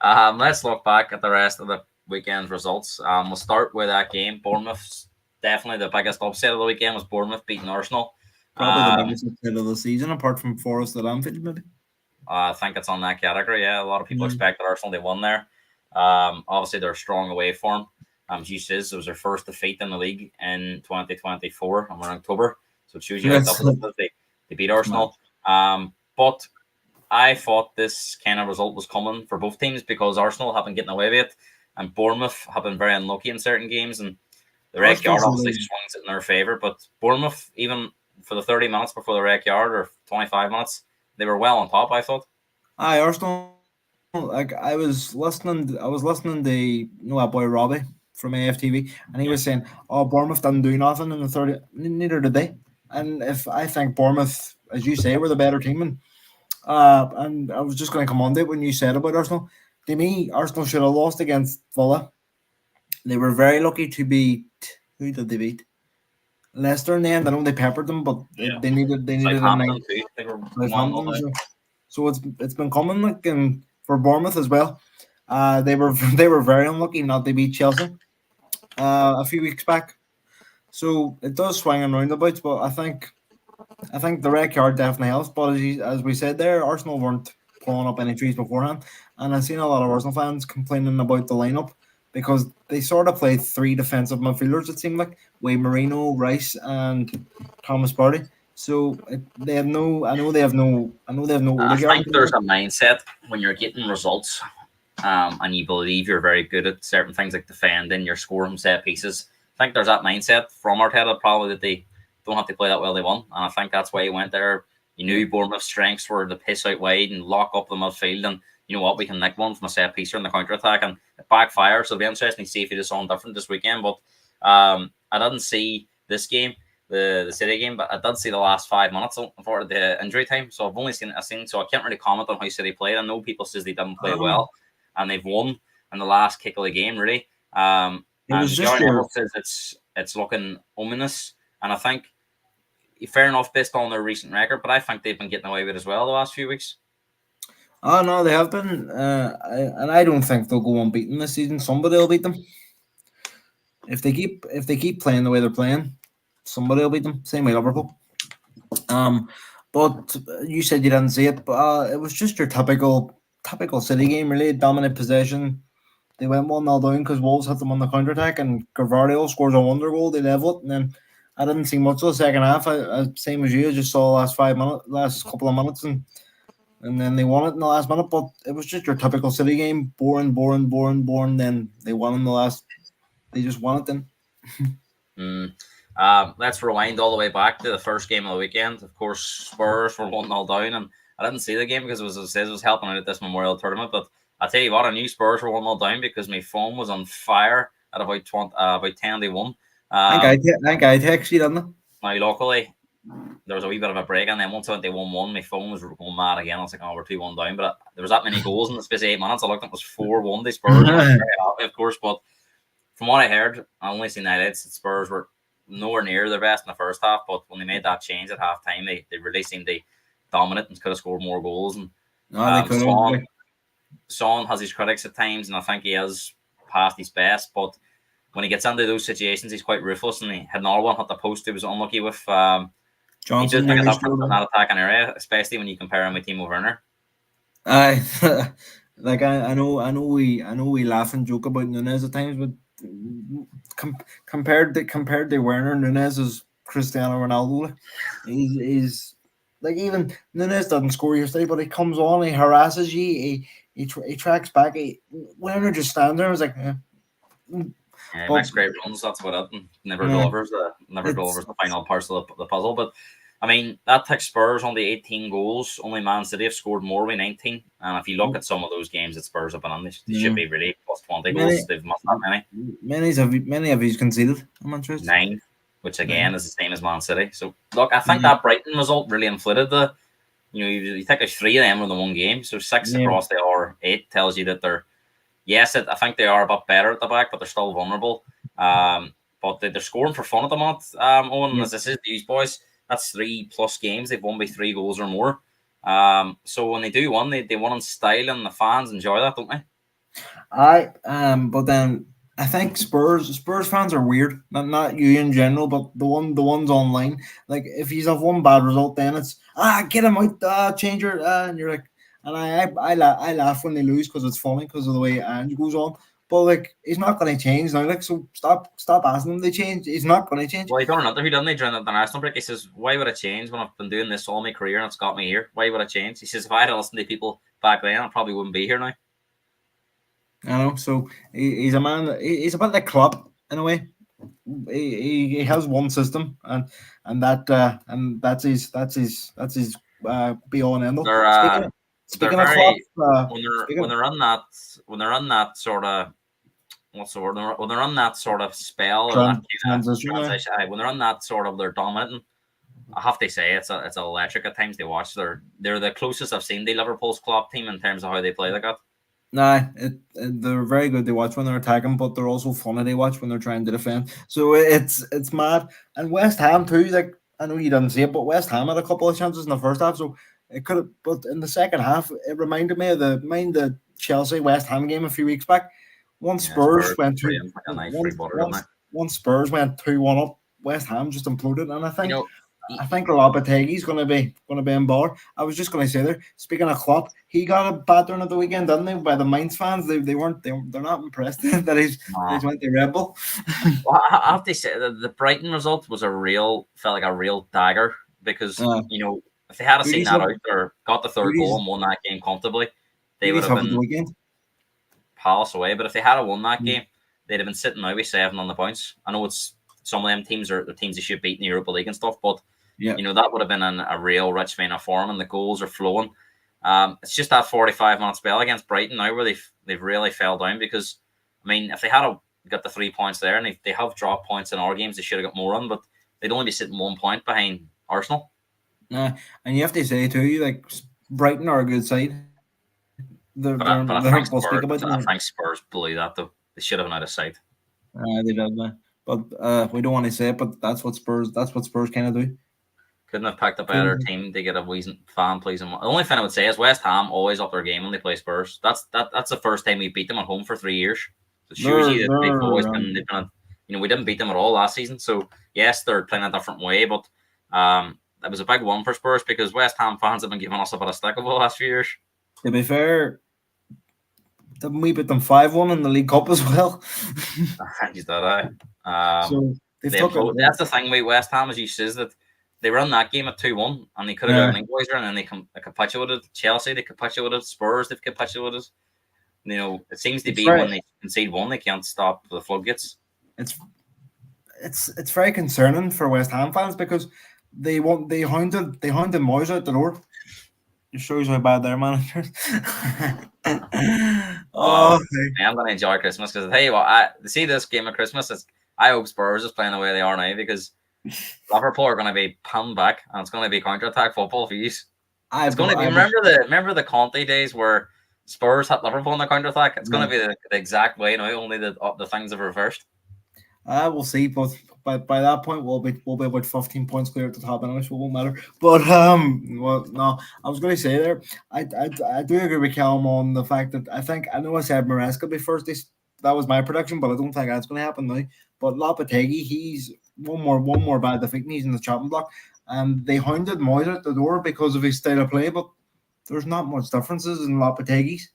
Let's look back at the rest of the weekend's results. We'll start with that game. Bournemouth, definitely the biggest upset of the weekend was Bournemouth beating Arsenal. Probably the Um, biggest upset of the season, apart from Forest at Anfield, maybe. I think it's on that category. Yeah, a lot of people Mm. expected Arsenal. They won there. Obviously, they're strong away form. As you says, it was their first defeat in the league in 2024, and we're in October. So it shows you how Yes. tough it is. They beat Arsenal. But I thought this kind of result was coming for both teams because Arsenal have been getting away with it, and Bournemouth have been very unlucky in certain games. And the red Arsenal card should obviously have- swings it in their favour. But Bournemouth, even for the 30 minutes before the red card or 25 minutes, they were well on top, I thought. Aye, Arsenal. Like I was listening to our boy Robbie from AFTV, and he was saying, "Oh, Bournemouth didn't do nothing in the 30." Neither did they. And if I think Bournemouth, as you say, were the better team, and I was just going to come on to it when you said about Arsenal. To me, Arsenal should have lost against Villa. They were very lucky to beat. Who did they beat? Leicester in the end. I know they peppered them, but they needed a Southampton nine. too. They were 1-0 Southampton. down. So it's been coming like and for Bournemouth as well. They were they were very unlucky not to beat Chelsea a few weeks back. So it does swing and roundabouts, but I think the red card definitely helps. But as we said there, Arsenal weren't pulling up any trees beforehand, and I've seen a lot of Arsenal fans complaining about the lineup because they sort of played three defensive midfielders. It seemed like Way Marino, Rice, and Thomas Partey. So they have no. I know they have no. I know they have no I Odegaard. think there's a mindset when you're getting results and you believe you're very good at certain things like defending, your score from set pieces. I think there's that mindset from Arteta probably that they don't have to play that well they won. And I think that's why he went there. You knew Bournemouth's strengths were to piss out wide and lock up the midfield. And you know what? We can nick one from a set piece or in the counter attack and it backfires. So it'll be interesting to see if he does something different this weekend. But I didn't see this game, the City game, but I did see the last 5 minutes for the injury time. So I've seen, so I can't really comment on how City played. I know people says they didn't play well and they've won in the last kick of the game, really. It was And just Gary your Neville says it's looking ominous. And I think fair enough based on their recent record, but I think they've been getting away with it as well the last few weeks. Oh no, they have been, and I don't think they'll go unbeaten this season. Somebody will beat them if they keep playing the way they're playing. Somebody will beat them. Same way Liverpool. But you said you didn't see it, but it was just your typical City game. Really dominant possession. They went 1-0 down because Wolves hit them on the counter attack, and Carvalho scores a wonder goal. They level it, and then I didn't see much of the second half. Same as you, I just saw the last couple of minutes, and then they won it in the last minute. But it was just your typical City game, boring, boring, boring, boring. Then they won in the last. They just won it then. Let's rewind all the way back to the first game of the weekend. Of course, Spurs were 1-0 down, and I didn't see the game because it was helping out at this Memorial tournament. But I tell you what, I knew Spurs were 1-0 down because my phone was on fire at about 10 to 1. I think I text you, didn't I? Now, luckily, there was a wee bit of a break, and then once I went to 1-1, my phone was going mad again. I was like, oh, we're 2-1 down. But there was that many goals in the space of 8 minutes. I looked, it was 4-1 to Spurs. And I was very happy, of course. But from what I heard, I only seen highlights that Spurs were nowhere near their best in the first half. But when they made that change at half time, they really seemed to dominate and could have scored more goals. And No, they couldn't. Son has his critics at times, and I think he has passed his best. But when he gets into those situations, he's quite ruthless. And he had another one at the post he was unlucky with. He does Johnson make a nearly difference scored in one. that attacking area, especially when you compare him with Timo Werner. I like I know we laugh and joke about Nunez at times, but compared to Werner, Nunez is Cristiano Ronaldo. He's like even Nunes doesn't score yesterday, but he comes on, he harasses you, he tracks back. Werner just stands there. I was like, Yeah, he but makes great runs. That's what it and never yeah, it's delivers the final parcel of the puzzle. But I mean, that takes Spurs on the 18 goals. Only Man City have scored more with 19. And if you look at some of those games that Spurs have been on, they should yeah. be really plus 20 Many goals. They've must that many. many of these conceded. I'm interested. 9, which again Nine. is the same as Man City. So look, I think Yeah, that Brighton result really inflated the. You think there's 3 of them in the one game, so 6 yeah. across the other 8 tells you that they're. Yes, I think they are a bit better at the back, but they're still vulnerable. But they're scoring for fun at the moment. Owen, Yeah. as I said, these boys, that's 3+ games they've won by 3 goals or more. So when they do win, they won in style, and the fans enjoy that, don't they? But then I think Spurs fans are weird. Not you in general, but the ones online. Like if you have one bad result, then it's get him out, change your and you're like, and I laugh when they lose because it's funny because of the way Ange goes on. But like he's not going to change now. Like so, stop asking him to change. He's not going to change. Well, he done an interview, didn't he, during the national break? He says, "Why would I change when I've been doing this all my career and it's got me here? Why would I change?" He says, "If I had listened to people back then, I probably wouldn't be here now." You know, so he's a man. He's a bit like Klopp in a way. He has one system, and that's his be all and end all. They're they're Speaking of Klopp, very when speaking they're on that sort of what's the word when they're on that sort of spell or that kind of transition, transition when they're on that sort of they're dominating. I have to say it's electric at times to watch. They're the closest I've seen the Liverpool's Klopp team in terms of how they play like that. nah, they're very good to watch when they're attacking, but they're also funny to watch when they're trying to defend. So it's mad. And West Ham too. Like I know you didn't see it, but West Ham had a couple of chances in the first half, so it could have. But in the second half, it reminded me of the Chelsea West Ham game a few weeks back. Once Yeah, Spurs Spurs went two, brilliant, like a nice free once butter, don't they? once Spurs went 2-1 up, West Ham just imploded, and I You think. know, I think Lopetegui's gonna be in bar. I was just gonna say there. Speaking of Klopp, he got a battering at the weekend, didn't they? By the Mainz fans, they're not impressed that he's went to Red Bull. well, I have to say the Brighton result was felt like a real dagger because if they had Who do seen you that sub- out or got the who third do goal you and won that game comfortably, who they do you would have sub at the been weekend? Palace away. But if they had won that Mm. game, they'd have been sitting now with 7 on the points. I know it's some of them teams are the teams they should beat in the Europa League and stuff, but Yeah, that would have been a real rich vein of form, and the goals are flowing. It's just that 45-minute spell against Brighton now where they've really fell down because, I mean, if they had got the 3 points there and they have dropped points in our games, they should have got more on, but they'd only be sitting 1 point behind Arsenal. and you have to say too, like Brighton are a good side. But They're we'll speak about I them. think Spurs blew that though. They should have been out of sight. They did, but we don't want to say it. But that's what Spurs kind of do. Couldn't have picked a better team to get a fan pleasing. The only thing I would say is West Ham always up their game when they play Spurs. That's the first time we beat them at home for 3 years. It shows you that they've always been. We didn't beat them at all last season. So yes, they're playing a different way, but it was a big one for Spurs because West Ham fans have been giving us a bit of stick over the last few years. To be fair, didn't we beat them 5-1 in the League Cup as well? Is that right? So that's the thing with West Ham, as you says, that they run that game at 2-1 and they could have got an equaliser and then they capitulated. Chelsea, they capitulated. Spurs, they've capitulated. It seems to be when they concede one, they can't stop the floodgates. It's very concerning for West Ham fans because they hounded Moyes out the door. It shows how bad their managers. I'm going to enjoy Christmas because I tell you what, see this game of Christmas. I hope Spurs is playing the way they are now because Liverpool are going to be pinned back and it's going to be counter-attack football for you. It's going to be remember the Conte days where Spurs hit Liverpool in the counter-attack. It's going to be the exact way now. Only the things have reversed. We'll see, but by that point we'll be about 15 points clear at the top anyway, so it won't matter. But well, no, I was going to say there, I do agree with Callum on the fact that I know I said Maresca be first. That was my prediction, but I don't think that's going to happen now. But Lopetegui, he's one more bad defeat, and he's in the chopping block. And they hounded Moyes at the door because of his style of play, but there's not much differences in Lopetegui's.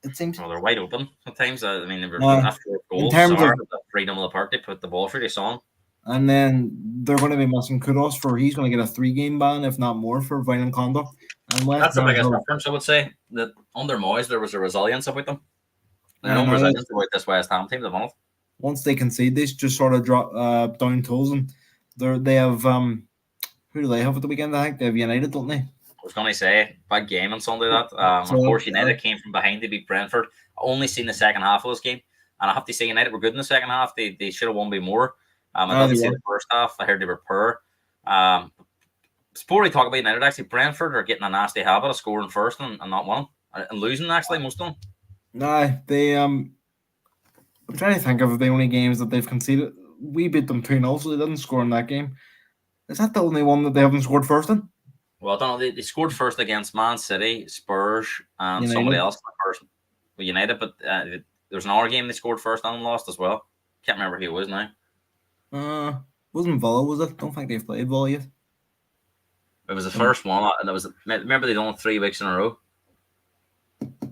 It seems. Well, they're wide open at times. I mean, they were after goals. In terms of the freedom of the park, they put the ball through. They saw him. And then they're going to be missing Kudus for he's going to get a 3-game ban, if not more, for violent conduct. And West That's the Brom, biggest difference, I would say. That under Moyes, there was a resilience about them. There's I no know resilience about this West Ham team. They've won it. once they concede, they just sort of drop down tools, and they have who do they have at the weekend? I think they have United, don't they? I was going to say, big game on Sunday. That So, of course, United came from behind to beat Brentford. I only seen the second half of this game, and I have to say, United were good in the second half. They should have won by more. I didn't see the first half. I heard they were poor. Before we talk about United, actually, Brentford are getting a nasty habit of scoring first and not winning and losing. Actually, most of them. No, they I'm trying to think of the only games that they've conceded. We beat them 2-0, so they didn't score in that game. Is that the only one that they haven't scored first in? Well, I don't know. They scored first against Man City, Spurs, and United. somebody else. United, but there's another game they scored first and lost as well. Can't remember who it was now. Wasn't Villa, was it? Don't think they've played Villa yet. It was the first one, and remember they done it 3 weeks in a row.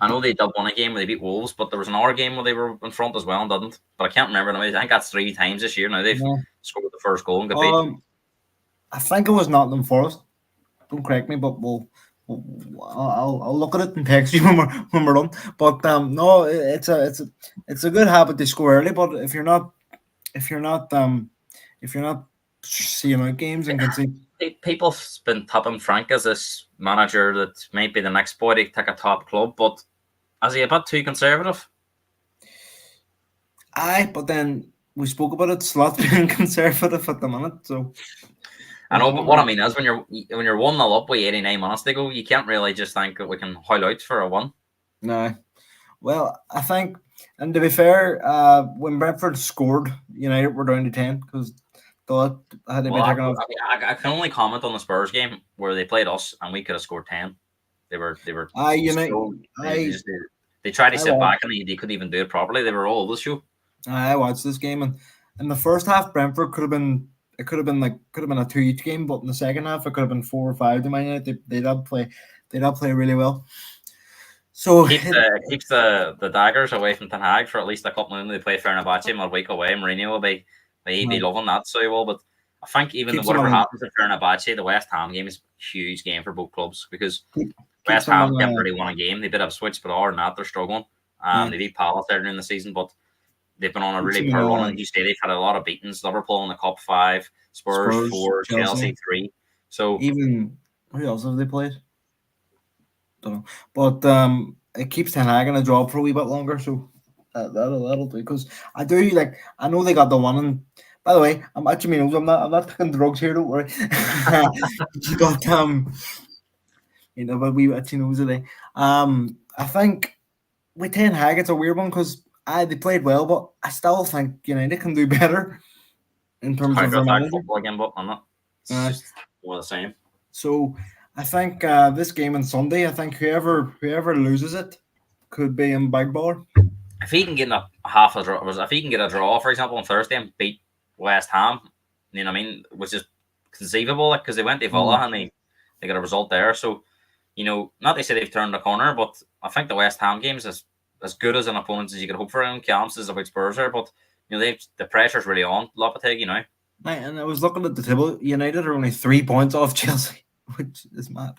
I know they did won a game where they beat Wolves, but there was another game where they were in front as well and didn't. But I can't remember. I think that's 3 times this year now. They've scored the first goal and got beat. I think it was Nottingham Forest. Don't correct me, but I'll look at it and text you when we're done. But no, it's a good habit to score early. But if you're not seeing out games and can see. People's been tipping Frank as this manager that might be the next boy to take a top club, but is he a bit too conservative? Aye, but then we spoke about it. Slot being conservative at the minute, so I know. But what I mean is, when you're 1-0 up with 89 minutes to go, you can't really just think that we can haul out for a win. No, well, I think, and to be fair, when Brentford scored, United were down to 10 because. Thought had they been taken off. I can only comment on the Spurs game where they played us and we could have scored 10. They were. They tried to sit back and they couldn't even do it properly. They were all over the show. I watched this game and in the first half, Brentford could have been a 2-each game, but in the second half it could have been 4 or 5 to Man United. They did play really well. So keeps the daggers away from Ten Hag for at least a couple of them. They play Fenerbahce a week away. Mourinho will be. He'd be loving that so well, but I think even whatever happens to Fenerbahce, the West Ham game is a huge game for both clubs because West Ham can't really win a game. They did have switch, but other than that, they're struggling. They beat Palace earlier in the season, but they've been on a really poor run. And you say they've had a lot of beatings. Liverpool in the Cup 5, Spurs 4, Chelsea 3. So even who else have they played? Don't know, but it keeps Ten Hag in a job for a wee bit longer, so. That'll do because I do I know they got the one and by the way I'm actually I'm not taking drugs here, don't worry. But but we actually knows today. I think with Ten Hag it's a weird one because they played well, but I still think United can do better in terms of their football again, but I'm not. It's just more the same. So I think this game on Sunday, I think whoever loses it could be in big ball. If he can get if he can get a draw, for example, on Thursday and beat West Ham, you know what I mean, which is conceivable because they went to Villa and they got a result there. So, not to say they've turned the corner, but I think the West Ham game is as good as an opponent as you could hope for in camps is about Spurs there. But the pressure's really on Lopetegui, Right, and I was looking at the table. United are only 3 points off Chelsea, which is mad.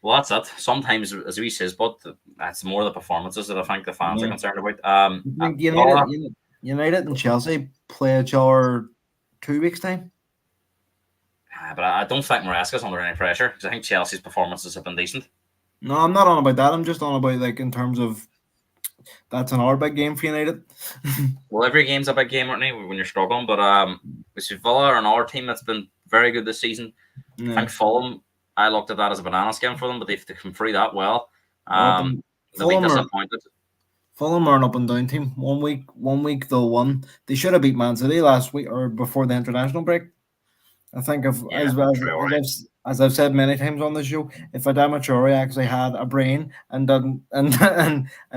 Well, that's it. Sometimes, as we says, but that's more the performances that I think the fans are concerned about. United and Chelsea play each other 2 weeks' time. But I don't think Maresca's under any pressure because I think Chelsea's performances have been decent. No, I'm not on about that. I'm just on about in terms of that's another big game for United. Well, every game's a big game, aren't they, when you're struggling. But Villa are another team that's been very good this season. I think Fulham. I looked at that as a banana skin for them, but they've come through that well. They'll be disappointed. Fulham are an up and down team. One week they'll win. They should have beat Man City last week or before the international break. I think as I've said many times on the show, if Adama Traore actually had a brain and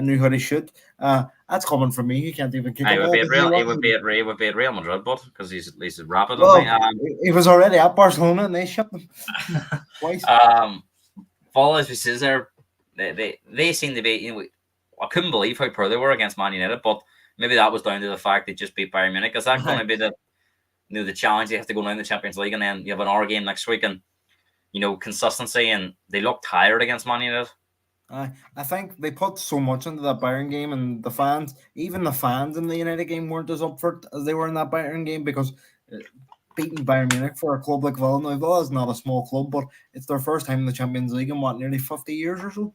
knew how to shoot, that's coming from me. He can't even kick it. He would be at Real Madrid, but because he's rapid. He was already at Barcelona and they shipped him twice. Follow as we says there, they seem to be. I couldn't believe how poor they were against Man United, but maybe that was down to the fact they just beat Bayern Munich. Is that going to be the challenge they have to go down the Champions League, and then you have an hour game next week, and consistency, and they look tired against Man United. I think they put so much into that Bayern game, and the fans, even the fans in the United game, weren't as up for it as they were in that Bayern game because beating Bayern Munich for a club like Villa, now Villa is not a small club, but it's their first time in the Champions League in what, nearly 50 years or so.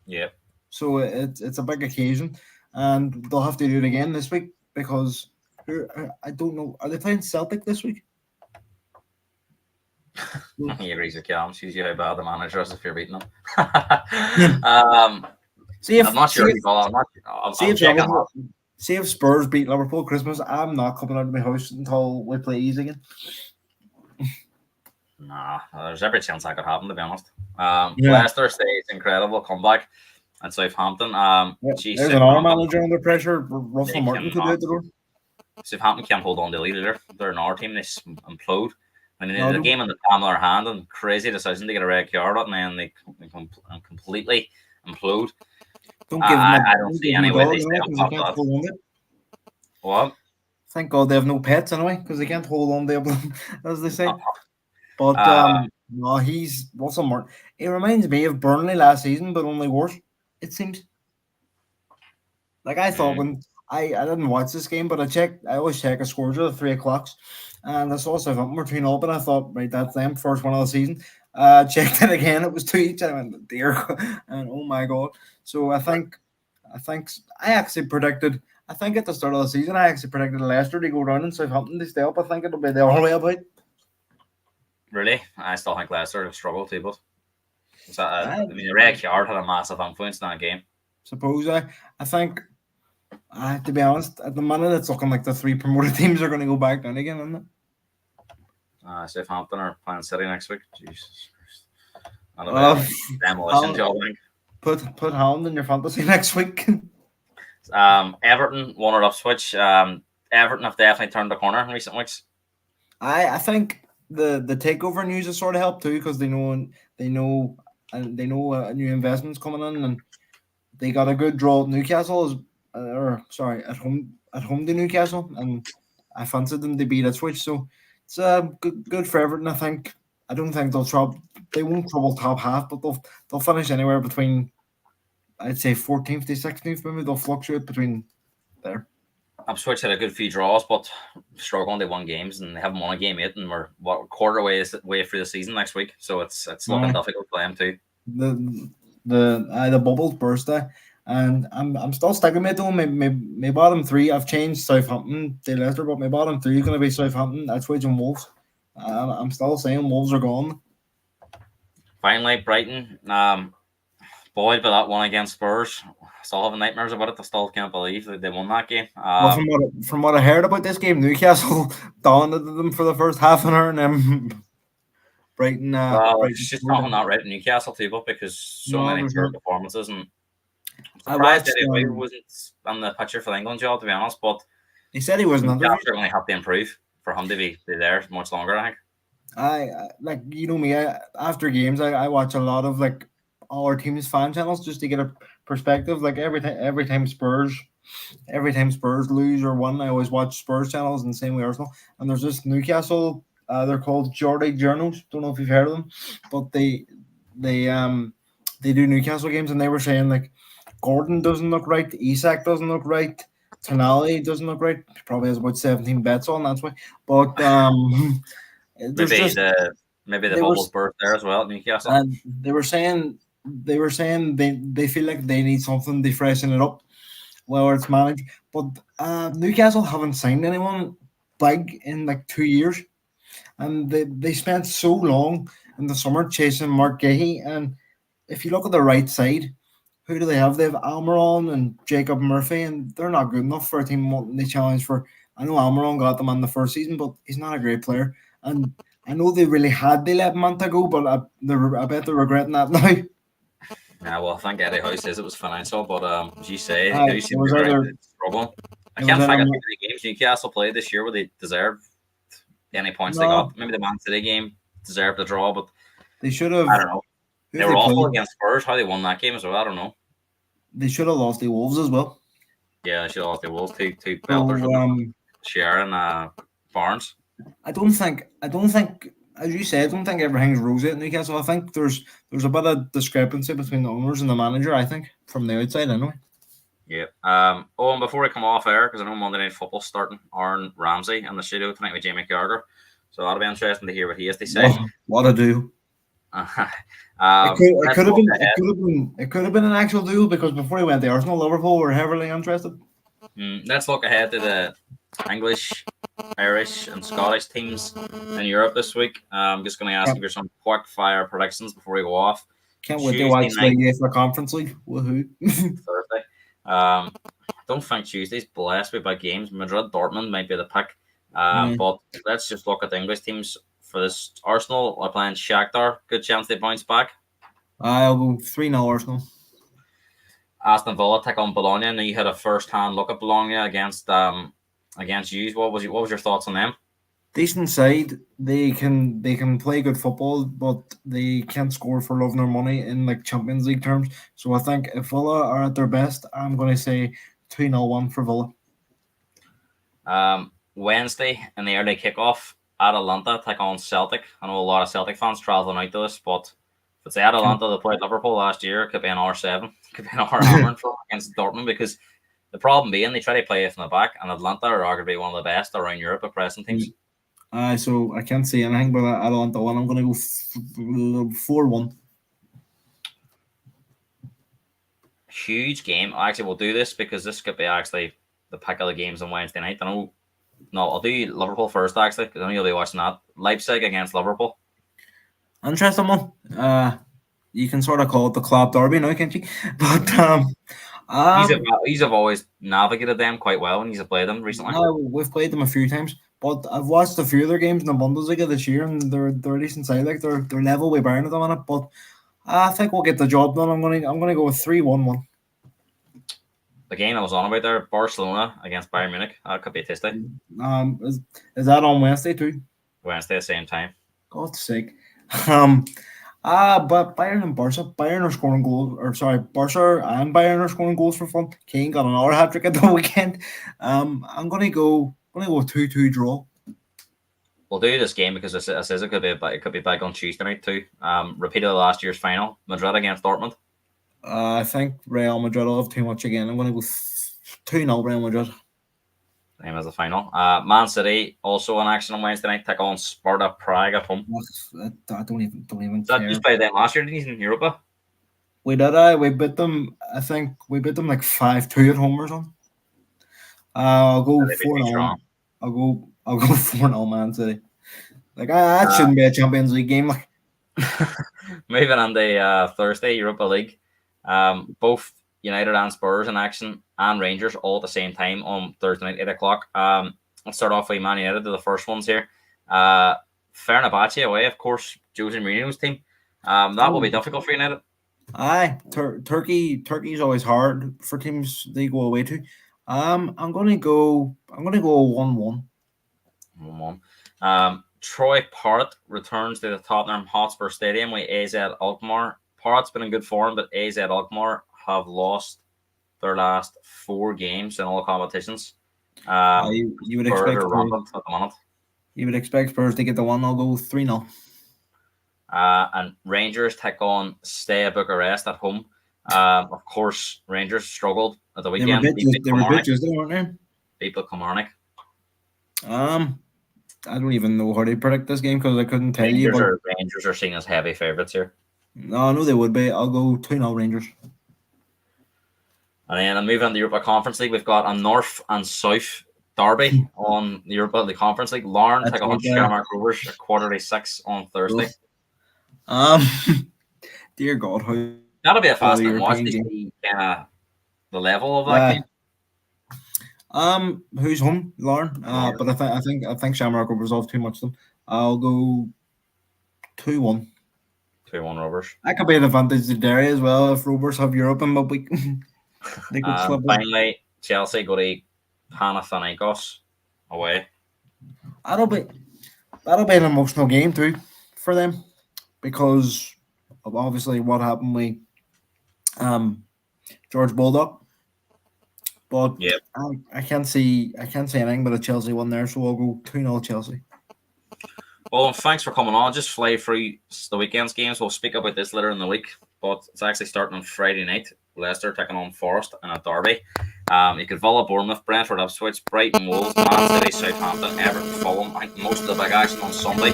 Yeah. So it's a big occasion, and they'll have to do it again this week because I don't know. Are they playing Celtic this week? He agrees with Callum. Shows you how bad the manager is if you're beating them. I'm not sure. See if Spurs beat Liverpool Christmas, I'm not coming out of my house until we play easy again. Nah, there's every chance that could happen, to be honest. Leicester stays incredible comeback at Southampton. There's an arm manager under pressure. Russell Martin could do it. Southampton can't hold on to the lead either. They're an R team. They implode. And in the game in the palm of their hand, and crazy decision to get a red card, and then they completely implode. I don't see any way they stay on top of that. What? Thank God they have no pets anyway, because they can't hold on to them, as they say. But no, he's Russell Martin. It reminds me of Burnley last season, but only worse. It seems. Like I thought when I didn't watch this game, but I always check a scores at 3 o'clock, and I saw Southampton were 3-0, but I thought, right, that's them, first one of the season. Checked it again, it was 2 each. I went, dear, and oh my God. So I think I actually predicted. I think at the start of the season, I actually predicted Leicester to go down and Southampton to stay up. I think it'll be the other way about. Really? I still think Leicester have struggled too, but the red card had a massive influence in that game. Suppose I think, to be honest, at the minute it's looking like the 3 promoted teams are going to go back down again, isn't it? Southampton are playing City next week. Jesus Christ. I don't know. Demolition job, I think. Put Haaland in your fantasy next week. Everton won at Ipswich. Everton have definitely turned the corner in recent weeks. I think the takeover news has sort of helped too, because they know new investments coming in, and they got a good draw at Newcastle, at home to Newcastle, and I fancied them to beat Ipswich, so it's good for Everton. I don't think they won't trouble top half, but they'll finish anywhere between, I'd say, 14th to 16th. Maybe they'll fluctuate between there. Ipswich had a good few draws, but struggling to win games, and they haven't won a game yet, and we're quarter way through the season next week, so it's looking difficult for them too. The bubbles burst, and I'm still sticking with it though. My bottom 3, I've changed Southampton to Leicester, but my bottom 3 is going to be Southampton, Ipswich, and Wolves. I'm still saying Wolves are gone. Finally, Brighton, buoyed by that one against Spurs. Still having nightmares about it. I still can't believe that they won that game. From what I heard about this game, Newcastle dominated them for the first half an hour, and then Brighton. It's just not right in Newcastle too, but because so many poor performances, and I'm surprised that he wasn't on the picture for the England job, to be honest. But he said he wasn't. Newcastle are going to have to improve for him to be there much longer, I think. I like, you know me. After games, I watch a lot of like all our team's fan channels just to get a perspective. Like every time Spurs lose or win, I always watch Spurs channels, and same with Arsenal. And there's this Newcastle. They're called Geordie Journals. Don't know if you've heard of them, but they do Newcastle games, and they were saying like Gordon doesn't look right, Isak doesn't look right, Tonali doesn't look right. He probably has about 17 bets on, that's why. But maybe the bubbles burst there as well at Newcastle. And they were saying they feel like they need something to freshen it up, whether it's managed. But Newcastle haven't signed anyone big in like 2 years, and they spent so long in the summer chasing Mark Gahey. And if you look at the right side, who do they have? They have Almiron and Jacob Murphy, and they're not good enough for a team wanting to challenge for. I know Almiron got them on the first season, but he's not a great player. And I know they really had to let Manta go, but I bet they're regretting that now. Yeah, well, I think Eddie Howe says it was financial, but as you say, they seem to be struggling. I can't think of the games Newcastle played this year where they deserved any points they got. Maybe the Man City game deserved a draw, but they should have. I don't know. They were awful against Spurs. How they won that game as well, I don't know. They should have lost the Wolves as well. Yeah, they should have lost the Wolves. Two belters. Sharon Barnes. I don't think, as you say, I don't think everything's rosy at Newcastle. I think there's a bit of discrepancy between the owners and the manager. I think from the outside, anyway. Yeah. Oh, and before I come off air, because I know Monday Night Football's starting, Aaron Ramsey in the studio tonight with Jamie Carragher. So that'll be interesting to hear what he has to say. What a do! It Let's could have look been ahead. it could have been an actual duel because before he went to Arsenal, Liverpool were heavily interested. Let's look ahead to the English, Irish, and Scottish teams in Europe this week. I'm just going to ask you for some quick fire predictions before we go off. Can't wait to Tuesday watch the night, UEFA Conference League. Woohoo! Thursday. Don't think Tuesday's blessed with big games. Madrid, Dortmund might be the pick. Yeah. But let's just look at the English teams for this. Arsenal are playing Shakhtar. Good chance they bounce back. I'll go 3-0 Arsenal. Aston Villa take on Bologna. And you had a first-hand look at Bologna against you. What was your thoughts on them? Decent side. They can play good football, but they can't score for love nor money in like Champions League terms. So I think if Villa are at their best, I'm going to say 2-0 one for Villa. Wednesday in the early kickoff, Atalanta take on Celtic. I know a lot of Celtic fans travelling out to this, but if it's Atalanta that played Liverpool last year, it could be an R7, could be an R hammering for against Dortmund because the problem being they try to play it from the back, and Atlanta are arguably one of the best around Europe at present teams. So I can't say anything about Atalanta one. I'm going to go 4-1. Huge game. Actually, we'll do this because this could be actually the pick of the games on Wednesday night. I'll do Liverpool first actually because I know you'll be watching that. Leipzig against Liverpool. Interesting one. You can sort of call it the club derby now, can't you? But He's have always navigated them quite well when he's played them recently. we've played them a few times, but I've watched a few of their games in the Bundesliga this year, and they're a decent side. Like they're level with Bayern at the minute, but I think we'll get the job done. I'm gonna go with 3-1. The game I was on about there, Barcelona against Bayern Munich. That could be tasty. Is that on Wednesday too? Wednesday at the same time. God's sake. But Bayern are scoring goals, or sorry, Barca and Bayern are scoring goals for fun. Kane got another hat trick at the weekend. I'm gonna go 2-2 draw. We'll do this game because it says it could be back on Tuesday night too. Repeated last year's final, Madrid against Dortmund. I think Real Madrid will have too much again. I'm gonna go 2-0 Real Madrid. Same as the final. Man City also in action on Wednesday night. Take on Sparta Prague at home. I don't even That care. just played them last year, didn't you, in Europa? We did. We beat them. I think we beat them like 5-2 at home or something. I'll go They'd be too 4-0. strong. I'll go 4-0 Man City. Like that shouldn't be a Champions League game. Like Moving on to Thursday, Europa League. Both United and Spurs in action, and Rangers all at the same time on Thursday night, 8 o'clock. Let's start off with Man United, the first ones here. Fenerbahce away, of course, Jose Mourinho's team. That will be difficult for United. Aye, Turkey's always hard for teams they go away to. I'm gonna go 1-1. 1-1. Troy Parrott returns to the Tottenham Hotspur Stadium with AZ Alkmaar. Parrott's been in good form, but AZ Alkmaar have lost their last 4 games in all competitions. You would Spurs expect are rampant at the moment. You would expect Spurs to get the one. I'll go 3-0. And Rangers take on Steaua Bucharest at home. Of course, Rangers struggled at the weekend. They were bitches, weren't they? Beat Kilmarnock. I don't even know how to predict this game because I couldn't tell you. But Rangers are seen as heavy favourites here. No, I know they would be. I'll go 2-0 Rangers. And then moving on to the Europa Conference League, we've got a North and South derby on the Europa League Conference League. Lauren take on Shamrock Rovers at 5:45 on Thursday. Dear God, how that'll be a fascinating watch to see the level of that game. Who's home, Lauren? But I think Shamrock Rovers off too much of them. I'll go 2-1. 2-1 Rovers. That could be an advantage to Derry as well if Rovers have Europe in midweek. They could slip in. Finally, Chelsea go to Panathinaikos away. That'll be an emotional game too for them because of obviously what happened with George Bulldog. But yep. I can't see anything but a Chelsea one there, so I'll go 2-0 Chelsea. Well, thanks for coming on. Just fly through the weekend's games. We'll speak about this later in the week, but it's actually starting on Friday night. Leicester taking on Forest in a derby. You could Villa, Bournemouth, Brentford, Ipswich, Brighton, Wolves, Man City, Southampton, Everton, Fulham. I think most of the big action on Sunday.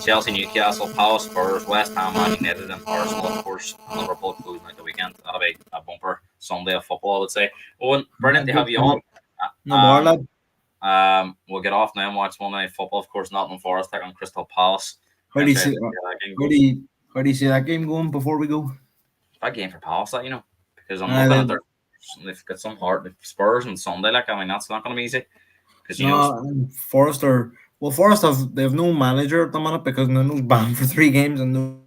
Chelsea, Newcastle, Palace, Spurs, West Ham, Man United, and Arsenal, of course, and Liverpool closing out the weekend. That'll be a bumper Sunday of football, I would say. Owen, brilliant to have you on. No more, lad. We'll get off now and watch Monday Night Football. Of course, Nottingham Forest taking Crystal Palace. How do you see that game going before we go? Big game for Palace, that, because I'm looking at they've got some heart. Spurs on Sunday, that's not going to be easy. Because Forest have no manager at the minute because Nuno's banned for 3 games and no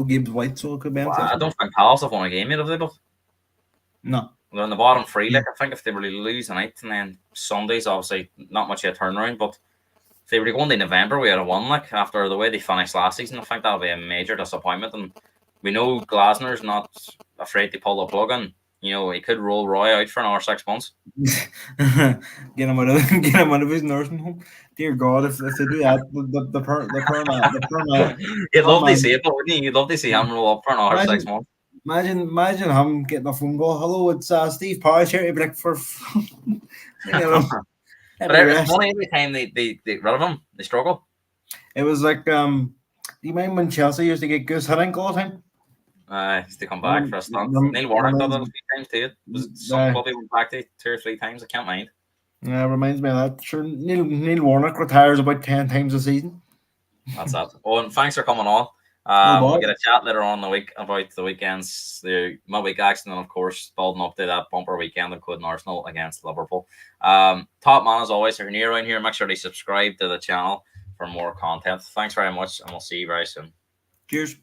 Gibbs White, so it could be. I don't think Palace have won a game yet, have they? But no. They're in the bottom 3. I think if they were to lose tonight and then Sunday's obviously not much of a turnaround, but if they were to go into November, we had a won after the way they finished last season. I think that'll be a major disappointment. And we know Glasner's not afraid to pull the plug, and he could roll Roy out for another 6 months. Get him out of his nursing home. Dear God, if they do that, the perma. You'd love to see it, but wouldn't you? You'd love to see him roll up for another 6 months. Imagine him getting a phone call. Hello, it's Steve Parish here. He'd be like, for But it's funny every time they rid of him, they struggle. It was like, do you mind when Chelsea used to get Goose Hiddink all the time? Used to come back for a stunt. Neil Warnock did that a few times too. Some club he went back to 2 or 3 times. I can't mind. Yeah, it reminds me of that. Sure, Neil Warnock retires about 10 times a season. That's that. Owen, thanks for coming on. We'll get a chat later on in the week about the weekends, the midweek action, and of course, building up to that bumper weekend, including Arsenal against Liverpool. Top man, as always, if you're new around here, make sure to subscribe to the channel for more content. Thanks very much, and we'll see you very soon. Cheers.